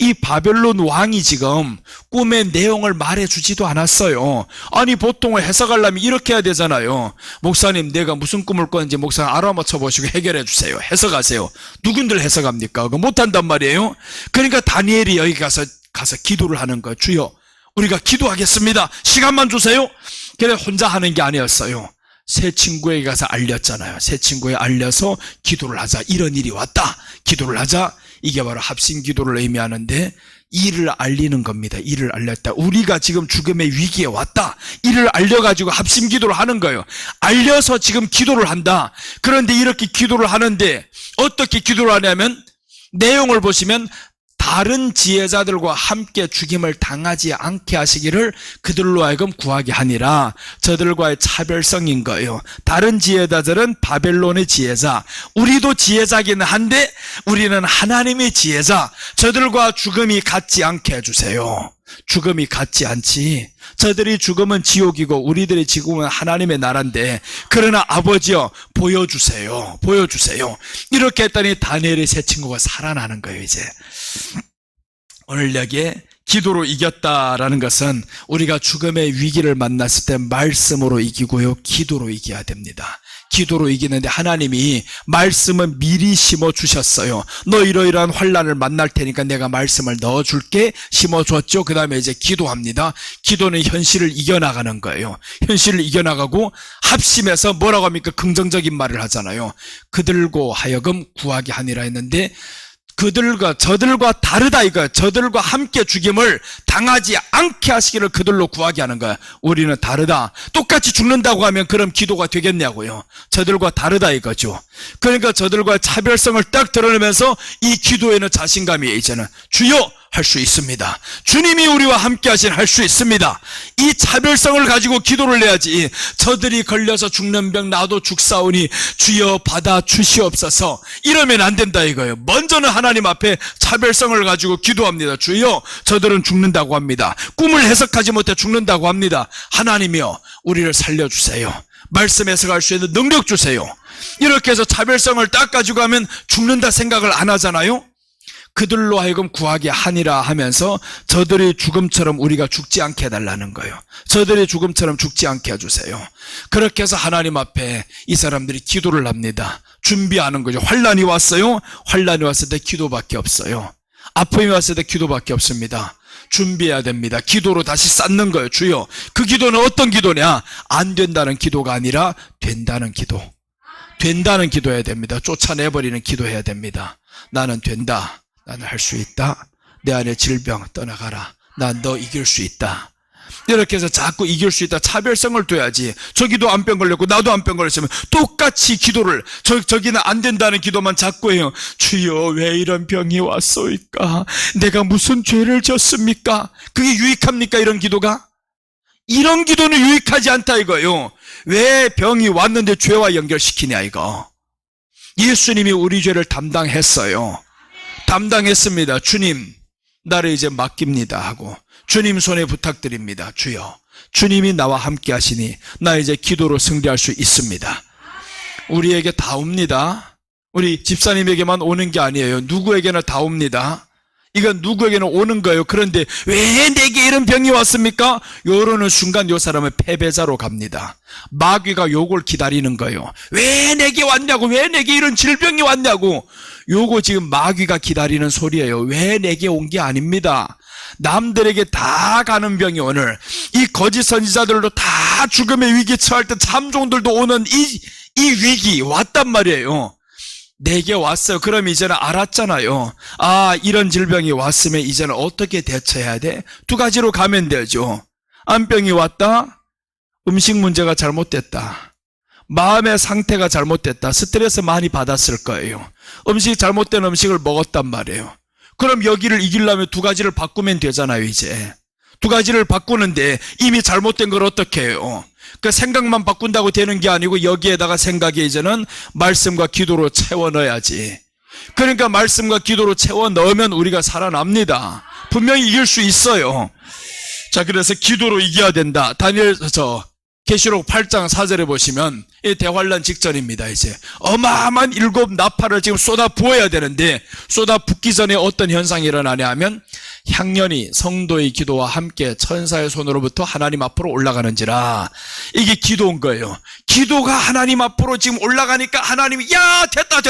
이 바벨론 왕이 지금 꿈의 내용을 말해주지도 않았어요. 아니 보통 해석하려면 이렇게 해야 되잖아요. 목사님 내가 무슨 꿈을 꿨는지 목사님 알아맞혀 보시고 해결해 주세요. 해석하세요. 누군들 해석합니까? 그거 못한단 말이에요. 그러니까 다니엘이 여기 가서 기도를 하는 거예요. 주여 우리가 기도하겠습니다. 시간만 주세요. 그래 혼자 하는 게 아니었어요. 새 친구에게 가서 알렸잖아요. 새 친구에 알려서 기도를 하자. 이런 일이 왔다. 기도를 하자. 이게 바로 합심 기도를 의미하는데 이를 알리는 겁니다. 이를 알렸다. 우리가 지금 죽음의 위기에 왔다. 이를 알려가지고 합심 기도를 하는 거예요. 알려서 지금 기도를 한다. 그런데 이렇게 기도를 하는데 어떻게 기도를 하냐면 내용을 보시면 다른 지혜자들과 함께 죽임을 당하지 않게 하시기를 그들로 하여금 구하게 하니라. 저들과의 차별성인 거예요. 다른 지혜자들은 바벨론의 지혜자, 우리도 지혜자기는 한데 우리는 하나님의 지혜자. 저들과 죽음이 같지 않게 해주세요. 죽음이 같지 않지. 저들이 죽으면 지옥이고 우리들이 지금은 하나님의 나라인데 그러나 아버지여 보여주세요. 보여주세요. 이렇게 했더니 다니엘의 새 친구가 살아나는 거예요. 이제 오늘 여기에 기도로 이겼다라는 것은 우리가 죽음의 위기를 만났을 때 말씀으로 이기고요, 기도로 이겨야 됩니다. 기도로 이기는데 하나님이 말씀은 미리 심어주셨어요. 너 이러이러한 환난을 만날 테니까 내가 말씀을 넣어줄게 심어줬죠. 그 다음에 이제 기도합니다. 기도는 현실을 이겨나가는 거예요. 현실을 이겨나가고 합심해서 뭐라고 합니까? 긍정적인 말을 하잖아요. 그들고 하여금 구하게 하니라 했는데 저들과 다르다 이거야. 저들과 함께 죽임을 당하지 않게 하시기를 그들로 구하게 하는 거야. 우리는 다르다. 똑같이 죽는다고 하면 그럼 기도가 되겠냐고요. 저들과 다르다 이거죠. 그러니까 저들과 차별성을 딱 드러내면서 이 기도에는 자신감이 이제는 주여 할 수 있습니다. 주님이 우리와 함께 하신 할 수 있습니다. 이 차별성을 가지고 기도를 해야지. 저들이 걸려서 죽는 병 나도 죽사오니 주여 받아 주시옵소서 이러면 안 된다 이거예요. 먼저는 하나님 앞에 차별성을 가지고 기도합니다. 주여 저들은 죽는다고 합니다. 꿈을 해석하지 못해 죽는다고 합니다. 하나님이여 우리를 살려주세요. 말씀 해석할 수 있는 능력 주세요. 이렇게 해서 차별성을 딱 가지고 하면 죽는다 생각을 안 하잖아요. 그들로 하여금 구하게 하니라 하면서 저들의 죽음처럼 우리가 죽지 않게 해달라는 거예요. 저들의 죽음처럼 죽지 않게 해주세요. 그렇게 해서 하나님 앞에 이 사람들이 기도를 합니다. 준비하는 거죠. 환난이 왔어요. 환난이 왔을 때 기도밖에 없어요. 아픔이 왔을 때 기도밖에 없습니다. 준비해야 됩니다. 기도로 다시 쌓는 거예요. 주여 그 기도는 어떤 기도냐? 안 된다는 기도가 아니라 된다는 기도. 된다는 기도해야 됩니다. 쫓아내버리는 기도해야 됩니다. 나는 된다. 나는 할 수 있다. 내 안에 질병 떠나가라. 난 너 이길 수 있다. 이렇게 해서 자꾸 이길 수 있다. 차별성을 둬야지. 저기도 암병 걸렸고 나도 암병 걸렸으면 똑같이 기도를 저기는 안 된다는 기도만 자꾸 해요. 주여 왜 이런 병이 왔소이까? 내가 무슨 죄를 졌습니까? 그게 유익합니까? 이런 기도가? 이런 기도는 유익하지 않다 이거예요. 왜 병이 왔는데 죄와 연결시키냐 이거. 예수님이 우리 죄를 담당했어요. 담당했습니다. 주님 나를 이제 맡깁니다 하고 주님 손에 부탁드립니다. 주여 주님이 나와 함께 하시니 나 이제 기도로 승리할 수 있습니다. 우리에게 다 옵니다. 우리 집사님에게만 오는 게 아니에요. 누구에게나 다 옵니다. 이건 누구에게는 오는 거예요. 그런데 왜 내게 이런 병이 왔습니까? 요러는 순간 요 사람은 패배자로 갑니다. 마귀가 요걸 기다리는 거예요. 왜 내게 왔냐고, 왜 내게 이런 질병이 왔냐고. 요거 지금 마귀가 기다리는 소리예요. 왜 내게 온 게 아닙니다. 남들에게 다 가는 병이 오늘 이 거짓 선지자들도 다 죽음의 위기 처할 때 참종들도 오는 이 위기 왔단 말이에요. 내게 왔어요. 그럼 이제는 알았잖아요. 아, 이런 질병이 왔으면 이제는 어떻게 대처해야 돼? 두 가지로 가면 되죠. 암병이 왔다. 음식 문제가 잘못됐다. 마음의 상태가 잘못됐다. 스트레스 많이 받았을 거예요. 잘못된 음식을 먹었단 말이에요. 그럼 여기를 이기려면 두 가지를 바꾸면 되잖아요. 이제 두 가지를 바꾸는데 이미 잘못된 걸 어떻게 해요? 그 생각만 바꾼다고 되는 게 아니고 여기에다가 생각에 이제는 말씀과 기도로 채워 넣어야지. 그러니까 말씀과 기도로 채워 넣으면 우리가 살아납니다. 분명히 이길 수 있어요. 자, 그래서 기도로 이겨야 된다. 계시록 8장 4절에 보시면 이 대환란 직전입니다. 이제 어마어마한 7 나팔을 지금 쏟아 부어야 되는데 쏟아 붓기 전에 어떤 현상이 일어나냐 하면 향연이 성도의 기도와 함께 천사의 손으로부터 하나님 앞으로 올라가는지라. 이게 기도인 거예요. 기도가 하나님 앞으로 지금 올라가니까 하나님이 야 됐다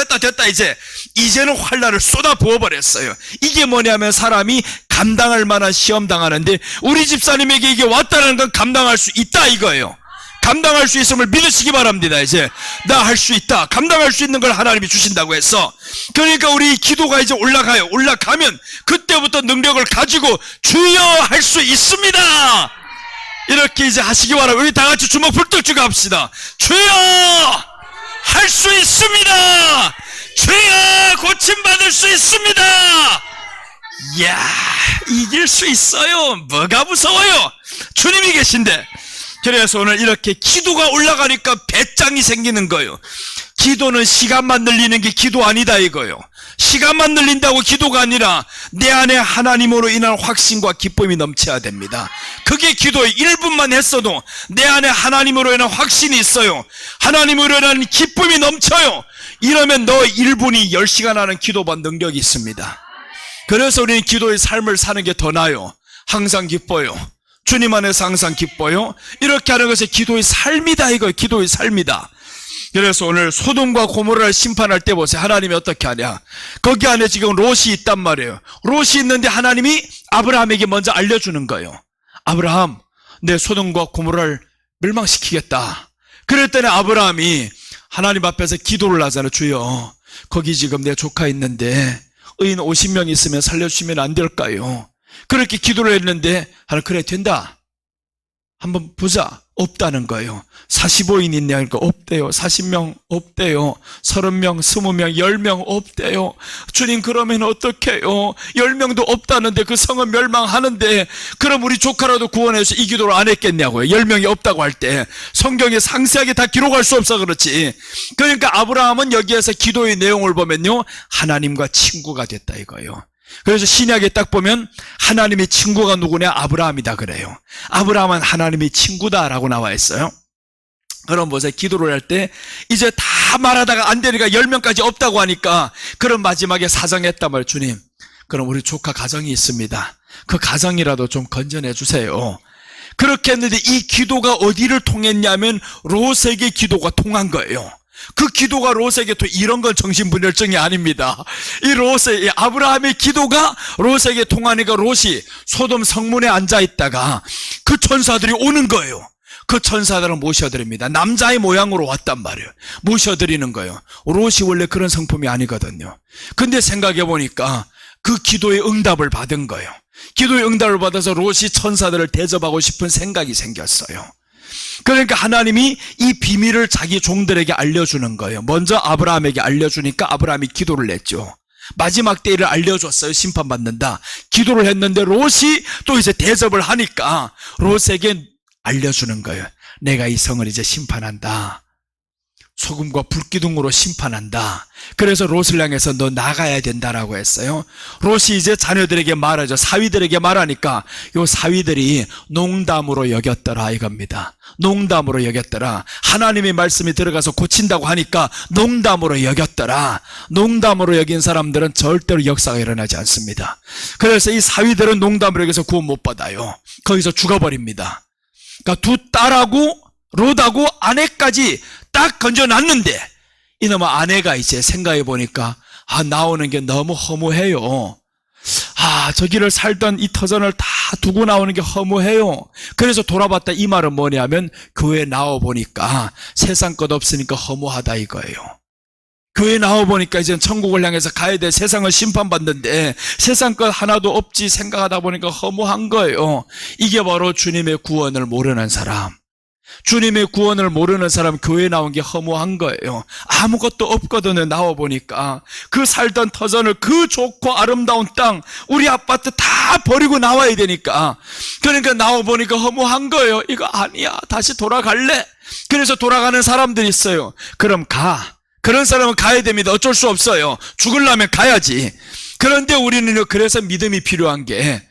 이제는 환란을 쏟아 부어버렸어요. 이게 뭐냐면 사람이 감당할 만한 시험 당하는데 우리 집사님에게 이게 왔다는 건 감당할 수 있다 이거예요. 감당할 수 있음을 믿으시기 바랍니다. 이제 나 할 수 있다. 감당할 수 있는 걸 하나님이 주신다고 해서. 그러니까 우리 기도가 이제 올라가요. 올라가면 그때부터 능력을 가지고 주여 할 수 있습니다. 이렇게 이제 하시기 바랍니다. 우리 다 같이 주먹 불떡 쥐고 합시다. 주여 할 수 있습니다. 주여 고침받을 수 있습니다. 이야, 이길 수 있어요. 뭐가 무서워요? 주님이 계신데. 그래서 오늘 이렇게 기도가 올라가니까 배짱이 생기는 거예요. 기도는 시간만 늘리는 게 기도 아니다 이거예요. 시간만 늘린다고 기도가 아니라 내 안에 하나님으로 인한 확신과 기쁨이 넘쳐야 됩니다. 그게 기도예요. 1분만 했어도 내 안에 하나님으로 인한 확신이 있어요. 하나님으로 인한 기쁨이 넘쳐요. 이러면 너 1분이 10시간 하는 기도반 능력이 있습니다. 그래서 우리는 기도의 삶을 사는 게 더 나아요. 항상 기뻐요. 주님 안에서 항상 기뻐요. 이렇게 하는 것이 기도의 삶이다 이거예요. 기도의 삶이다. 그래서 오늘 소돔과 고모라를 심판할 때 보세요. 하나님이 어떻게 하냐. 거기 안에 지금 롯이 있단 말이에요. 롯이 있는데 하나님이 아브라함에게 먼저 알려주는 거예요. 아브라함, 내 소돔과 고모라를 멸망시키겠다. 그랬더니 아브라함이 하나님 앞에서 기도를 하잖아요. 주여, 거기 지금 내 조카 있는데 의인 50명 있으면 살려주시면 안 될까요? 그렇게 기도를 했는데 하나님 그래 된다. 한번 보자. 없다는 거예요. 45인 있냐 그러니까 없대요. 40명 없대요. 30명, 20명, 10명 없대요. 주님 그러면 어떡해요? 10명도 없다는데 그 성은 멸망하는데 그럼 우리 조카라도 구원해서 이 기도를 안 했겠냐고요. 10명이 없다고 할 때 성경에 상세하게 다 기록할 수 없어 그렇지. 그러니까 아브라함은 여기에서 기도의 내용을 보면요 하나님과 친구가 됐다 이거예요. 그래서 신약에 딱 보면 하나님의 친구가 누구냐? 아브라함이다 그래요. 아브라함은 하나님의 친구다라고 나와 있어요. 그럼 보세요. 기도를 할 때 이제 다 말하다가 안 되니까 10명까지 없다고 하니까 그럼 마지막에 사정했단 말이에요. 주님, 그럼 우리 조카 가정이 있습니다. 그 가정이라도 좀 건져내 주세요. 그렇게 했는데 이 기도가 어디를 통했냐면 롯에게 기도가 통한 거예요. 그 기도가 롯에게 또 이런 건 정신분열증이 아닙니다. 이 아브라함의 기도가 롯에게 통하니까 롯이 소돔 성문에 앉아있다가 그 천사들이 오는 거예요. 그 천사들을 모셔드립니다. 남자의 모양으로 왔단 말이에요. 모셔드리는 거예요. 롯이 원래 그런 성품이 아니거든요. 근데 생각해보니까 그 기도의 응답을 받은 거예요. 기도의 응답을 받아서 롯이 천사들을 대접하고 싶은 생각이 생겼어요. 그러니까 하나님이 이 비밀을 자기 종들에게 알려주는 거예요. 먼저 아브라함에게 알려주니까 아브라함이 기도를 했죠. 마지막 때를 알려줬어요. 심판받는다. 기도를 했는데 롯이 또 이제 대접을 하니까 롯에게 알려주는 거예요. 내가 이 성을 이제 심판한다. 소금과 불기둥으로 심판한다. 그래서 롯을 향해서 너 나가야 된다라고 했어요. 롯이 이제 자녀들에게 말하죠. 사위들에게 말하니까 요 사위들이 농담으로 여겼더라 이겁니다. 농담으로 여겼더라. 하나님의 말씀이 들어가서 고친다고 하니까 농담으로 여겼더라. 농담으로 여긴 사람들은 절대로 역사가 일어나지 않습니다. 그래서 이 사위들은 농담으로 여겨서 구원 못 받아요. 거기서 죽어버립니다. 그러니까 두 딸하고 롯하고 아내까지 딱 건져놨는데 이놈의 아내가 이제 생각해 보니까 나오는 게 너무 허무해요. 저기를 살던 이 터전을 다 두고 나오는 게 허무해요. 그래서 돌아봤다. 이 말은 뭐냐면 교회 나와 보니까 세상 것 없으니까 허무하다 이거예요. 교회 나와 보니까 이제 천국을 향해서 가야 돼. 세상을 심판받는데 세상 것 하나도 없지 생각하다 보니까 허무한 거예요. 이게 바로 주님의 구원을 모르는 사람. 주님의 구원을 모르는 사람 교회 나온 게 허무한 거예요. 아무것도 없거든요. 나와보니까 그 살던 터전을, 그 좋고 아름다운 땅, 우리 아파트 다 버리고 나와야 되니까, 그러니까 나와보니까 허무한 거예요. 이거 아니야, 다시 돌아갈래? 그래서 돌아가는 사람들이 있어요. 그럼 가. 그런 사람은 가야 됩니다. 어쩔 수 없어요. 죽으려면 가야지. 그런데 우리는요, 그래서 믿음이 필요한 게,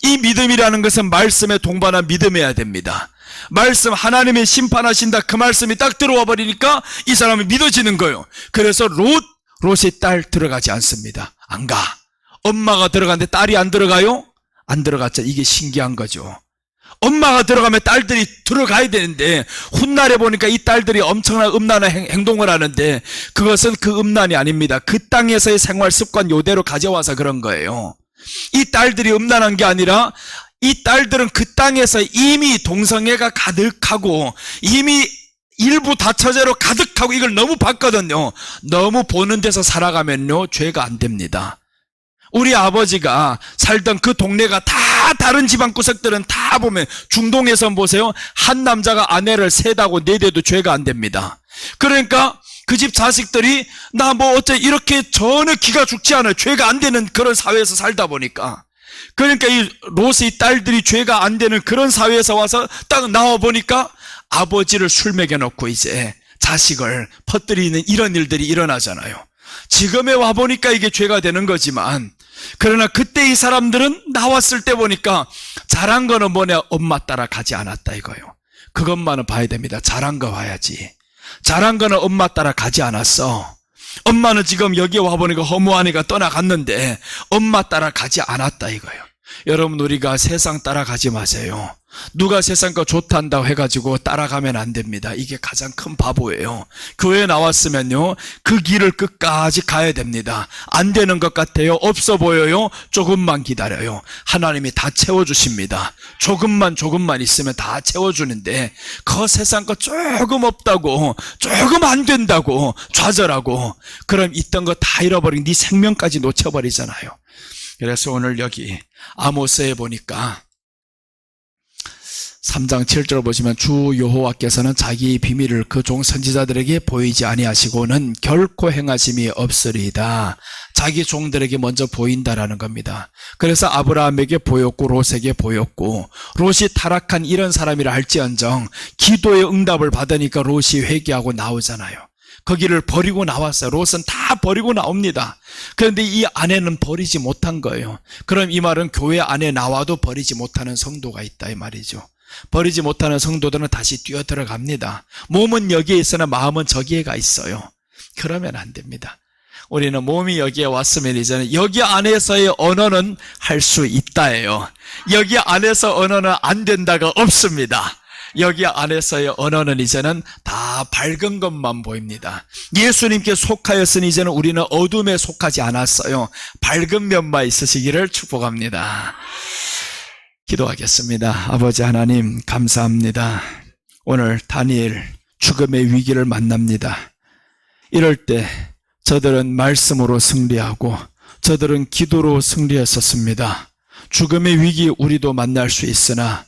이 믿음이라는 것은 말씀에 동반한 믿음이어야 됩니다. 말씀, 하나님이 심판하신다, 그 말씀이 딱 들어와 버리니까 이 사람이 믿어지는 거예요. 그래서 롯이 딸 들어가지 않습니다. 안 가. 엄마가 들어갔는데 딸이 안 들어가요? 안 들어갔죠. 이게 신기한 거죠. 엄마가 들어가면 딸들이 들어가야 되는데, 훗날에 보니까 이 딸들이 엄청난 음란한 행동을 하는데, 그것은 그 음란이 아닙니다. 그 땅에서의 생활 습관 요대로 가져와서 그런 거예요. 이 딸들이 음란한 게 아니라, 이 딸들은 그 땅에서 이미 동성애가 가득하고, 이미 일부 다처제로 가득하고, 이걸 너무 봤거든요. 너무 보는 데서 살아가면요, 죄가 안 됩니다. 우리 아버지가 살던 그 동네가 다 다른 지방 구석들은 다 보면, 중동에서 보세요. 한 남자가 아내를 세다고 내대도 죄가 안 됩니다. 그러니까 그 집 자식들이 나 뭐 어째 이렇게 전혀 기가 죽지 않아요. 죄가 안 되는 그런 사회에서 살다 보니까. 그러니까 이 롯의 딸들이 죄가 안 되는 그런 사회에서 와서 딱 나와 보니까 아버지를 술 먹여놓고 이제 자식을 퍼뜨리는 이런 일들이 일어나잖아요. 지금에 와 보니까 이게 죄가 되는 거지만, 그러나 그때 이 사람들은 나왔을 때 보니까 잘한 거는 뭐냐? 엄마 따라 가지 않았다 이거예요. 그것만은 봐야 됩니다. 잘한 거 봐야지. 잘한 거는 엄마 따라 가지 않았어. 엄마는 지금 여기에 와보니까 허무하니까 떠나갔는데 엄마 따라 가지 않았다 이거예요. 여러분, 우리가 세상 따라가지 마세요. 누가 세상 거 좋단다고 해가지고 따라가면 안 됩니다. 이게 가장 큰 바보예요. 교회에 나왔으면요, 그 길을 끝까지 가야 됩니다. 안 되는 것 같아요. 없어 보여요. 조금만 기다려요. 하나님이 다 채워주십니다. 조금만 있으면 다 채워주는데, 그 세상 거 조금 없다고, 조금 안 된다고 좌절하고, 그럼 있던 거 다 잃어버리고 네 생명까지 놓쳐버리잖아요. 그래서 오늘 여기 아모스에 보니까 3장 7절 보시면, 주 여호와께서는 자기 비밀을 그 종 선지자들에게 보이지 아니하시고는 결코 행하심이 없으리이다. 자기 종들에게 먼저 보인다라는 겁니다. 그래서 아브라함에게 보였고 롯에게 보였고, 롯이 타락한 이런 사람이라 할지언정 기도의 응답을 받으니까 롯이 회개하고 나오잖아요. 거기를 버리고 나왔어요. 롯은 다 버리고 나옵니다. 그런데 이 아내는 버리지 못한 거예요. 그럼 이 말은 교회 안에 나와도 버리지 못하는 성도가 있다 이 말이죠. 버리지 못하는 성도들은 다시 뛰어 들어갑니다. 몸은 여기에 있으나 마음은 저기에 가 있어요. 그러면 안 됩니다. 우리는 몸이 여기에 왔으면 이제는 여기 안에서의 언어는 할 수 있다예요. 여기 안에서 언어는 안 된다가 없습니다. 여기 안에서의 언어는 이제는 다 밝은 것만 보입니다. 예수님께 속하였으니 이제는 우리는 어둠에 속하지 않았어요. 밝은 면만 있으시기를 축복합니다. 기도하겠습니다. 아버지 하나님, 감사합니다. 오늘 다니엘 죽음의 위기를 만납니다. 이럴 때 저들은 말씀으로 승리하고 저들은 기도로 승리했었습니다. 죽음의 위기 우리도 만날 수 있으나,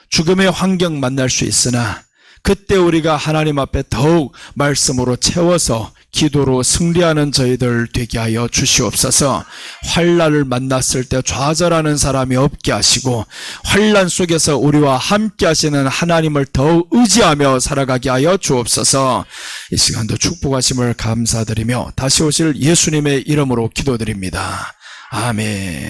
죽음의 환경 만날 수 있으나, 그때 우리가 하나님 앞에 더욱 말씀으로 채워서 기도로 승리하는 저희들 되게 하여 주시옵소서. 환난을 만났을 때 좌절하는 사람이 없게 하시고, 환난 속에서 우리와 함께 하시는 하나님을 더욱 의지하며 살아가게 하여 주옵소서. 이 시간도 축복하심을 감사드리며 다시 오실 예수님의 이름으로 기도드립니다. 아멘.